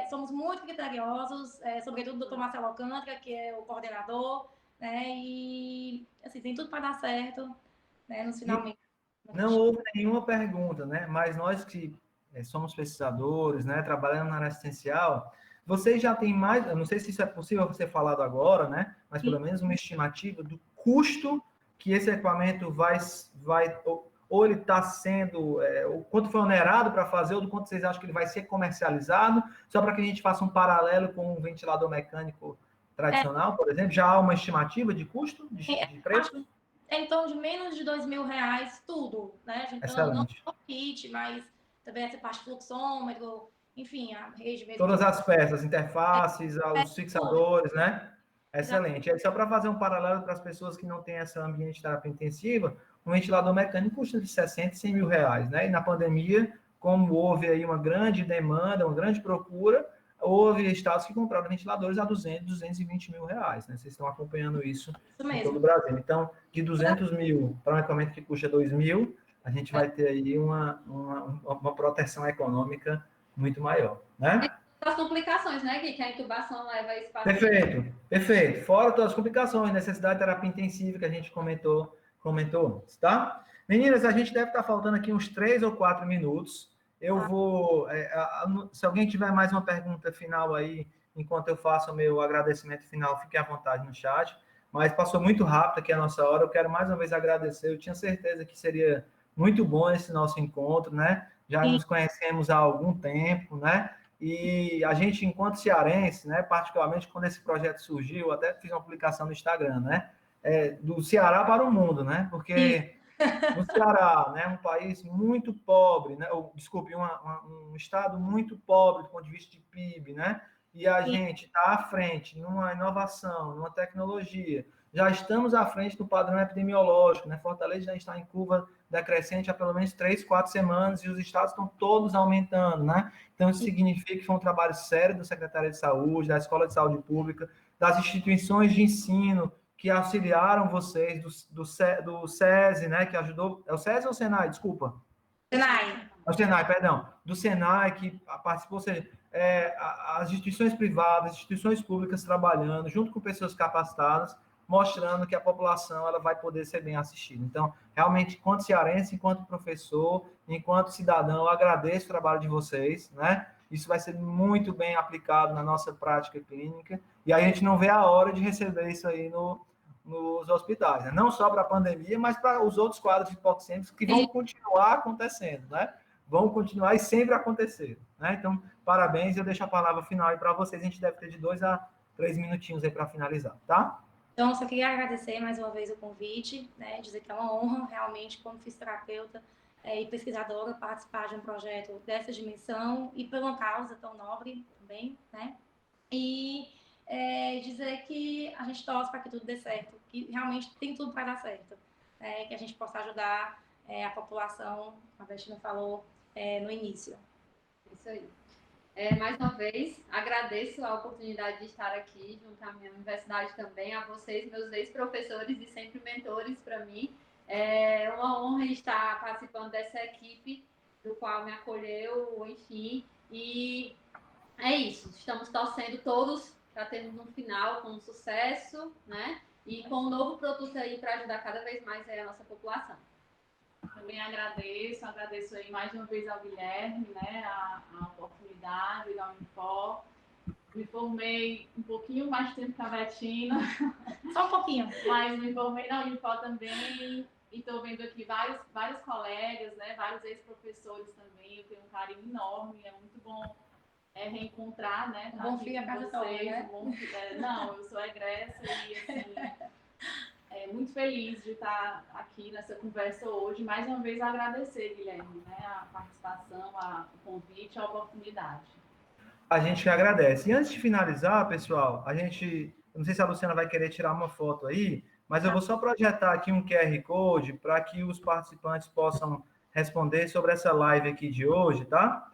somos muito criteriosos, sobretudo o doutor Marcelo Alcântara, que é o coordenador, né? E, assim, tem tudo para dar certo, né? Nos finalmente. Não houve nenhuma pergunta, né? Mas nós que somos pesquisadores, né? Trabalhando na área assistencial, vocês já têm mais, eu não sei se isso é possível ser falado agora, né? Mas pelo menos uma estimativa do custo que esse equipamento vai ou ele está sendo, o quanto foi onerado para fazer, ou do quanto vocês acham que ele vai ser comercializado, só para que a gente faça um paralelo com um ventilador mecânico tradicional, por exemplo. Já há uma estimativa de custo, de preço? Em torno de menos de R$2.000 tudo, né? Então, não só o kit, mas também essa parte fluxômetro, enfim, a rede mesmo. Todas as peças, interfaces, os fixadores, né? Excelente. Só para fazer um paralelo para as pessoas que não têm esse ambiente de terapia intensiva, um ventilador mecânico custa de 60 e 100 mil reais, né? E na pandemia, como houve aí uma grande demanda, uma grande procura, houve estados que compraram ventiladores a 200, 220 mil reais, né? Vocês estão acompanhando isso em todo o Brasil. Então, de 200 mil para um equipamento que custa 2 mil, a gente vai ter aí uma proteção econômica muito maior, né? As complicações, né, Gui? Que a intubação leva a espaço. Perfeito. Fora todas as complicações, necessidade de terapia intensiva que a gente comentou antes, tá? Meninas, a gente deve estar faltando aqui uns 3 ou 4 minutos. Eu vou... se alguém tiver mais uma pergunta final aí, enquanto eu faço o meu agradecimento final, fique à vontade no chat. Mas passou muito rápido aqui a nossa hora. Eu quero mais uma vez agradecer. Eu tinha certeza que seria muito bom esse nosso encontro, né? já nos conhecemos há algum tempo, né? E a gente, enquanto cearense, né, particularmente quando esse projeto surgiu, até fiz uma publicação no Instagram, né? Do Ceará para o mundo, né? Porque no Ceará, né, um país muito pobre, né? Desculpe, um estado muito pobre do ponto de vista de PIB, né? E a gente está à frente numa inovação, numa tecnologia. Já estamos à frente do padrão epidemiológico, né? Fortaleza já está em curva decrescente há pelo menos 3, 4 semanas e os estados estão todos aumentando, né? Então, isso significa que foi um trabalho sério da Secretaria de Saúde, da Escola de Saúde Pública, das instituições de ensino que auxiliaram vocês, do SESI, né? Que ajudou. É o SESI ou o Senai? Desculpa. Senai. O Senai, perdão. Do Senai, que participou, ou seja, as instituições privadas, instituições públicas trabalhando, junto com pessoas capacitadas, mostrando que a população ela vai poder ser bem assistida. Então, realmente, enquanto cearense, enquanto professor, enquanto cidadão, eu agradeço o trabalho de vocês, né? Isso vai ser muito bem aplicado na nossa prática clínica, e a gente não vê a hora de receber isso aí nos hospitais, né? Não só para a pandemia, mas para os outros quadros hipoxêmicos que vão continuar acontecendo, né? Vão continuar e sempre acontecer, né? Então, parabéns, eu deixo a palavra final aí para vocês, a gente deve ter de 2 a 3 minutinhos aí para finalizar, tá? Então, só queria agradecer mais uma vez o convite, né, dizer que é uma honra, realmente, como fisioterapeuta e pesquisadora, participar de um projeto dessa dimensão e por uma causa tão nobre também, né? E dizer que a gente torce para que tudo dê certo, que realmente tem tudo para dar certo, que a gente possa ajudar a população, a Bettina falou no início. Isso aí. Mais uma vez, agradeço a oportunidade de estar aqui junto à minha universidade também, a vocês, meus ex-professores e sempre mentores para mim. É uma honra estar participando dessa equipe do qual me acolheu, enfim, e é isso. Estamos torcendo todos para termos um final com sucesso, né? E com um novo produto aí para ajudar cada vez mais a nossa população. Também agradeço aí mais uma vez ao Guilherme, né, a oportunidade da Unifor. Me formei um pouquinho mais tempo que a Bettina. Só um pouquinho. Mas me formei na Unifor também e estou vendo aqui vários colegas, né, vários ex-professores também. Eu tenho um carinho enorme, é muito bom reencontrar, né? Um bom filho a casa toda, né? Não, eu sou egressa e assim... muito feliz de estar aqui nessa conversa hoje. Mais uma vez, agradecer, Guilherme, né, a participação, o convite, a oportunidade. A gente que agradece. E antes de finalizar, pessoal, eu não sei se a Luciana vai querer tirar uma foto aí, mas eu vou só projetar aqui um QR Code para que os participantes possam responder sobre essa live aqui de hoje, tá?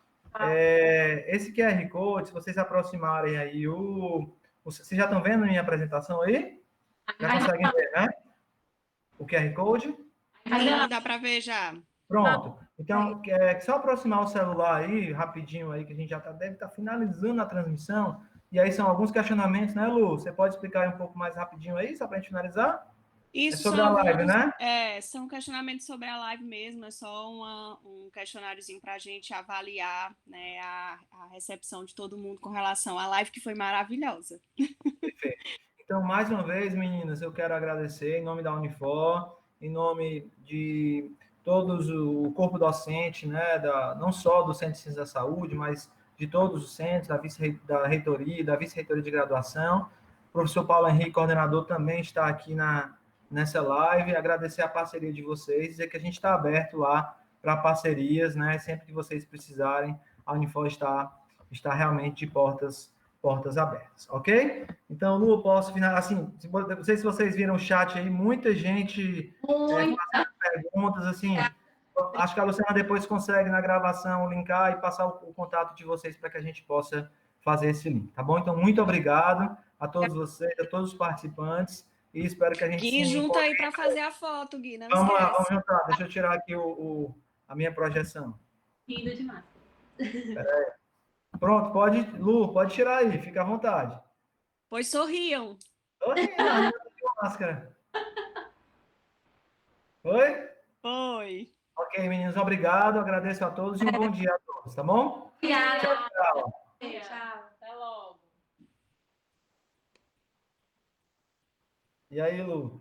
Esse QR Code, se vocês aproximarem aí vocês já estão vendo a minha apresentação aí? Já conseguem ver, né? O QR Code? Dá para ver já. Pronto. Então, só aproximar o celular aí, rapidinho aí, que a gente já deve estar finalizando a transmissão. E aí são alguns questionamentos, né, Lu? Você pode explicar um pouco mais rapidinho aí, só para a gente finalizar? Isso sobre a live, né? São questionamentos sobre a live mesmo, é só um questionáriozinho para a gente avaliar, né, a recepção de todo mundo com relação à live, que foi maravilhosa. Perfeito. Então, mais uma vez, meninas, eu quero agradecer em nome da Unifor, em nome de todos o corpo docente, né, não só do Centro de Ciências da Saúde, mas de todos os centros, da reitoria, da vice-reitoria de graduação. O professor Paulo Henrique, coordenador, também está aqui nessa live. Agradecer a parceria de vocês, dizer que a gente está aberto lá para parcerias, né, sempre que vocês precisarem, a Unifor está realmente de portas abertas, ok? Então, Lu, eu posso finalizar, assim, não sei se vocês viram o chat aí, muita gente fazendo perguntas, assim, acho que a Luciana depois consegue, na gravação, linkar e passar o contato de vocês para que a gente possa fazer esse link, tá bom? Então, muito obrigado a todos vocês, a todos os participantes, e espero que a gente... Gui, junta aí para fazer a foto, Gui, não vamos esquece. Lá, vamos juntar, deixa eu tirar aqui a minha projeção. Rindo de máscara. Pronto, Lu, pode tirar aí, fica à vontade. Pois sorriam. Sorriam, máscara. Oi? Foi. Ok, meninos, obrigado, agradeço a todos e um bom dia a todos, tá bom? Obrigada. Tchau. Tchau. Até logo. E aí, Lu?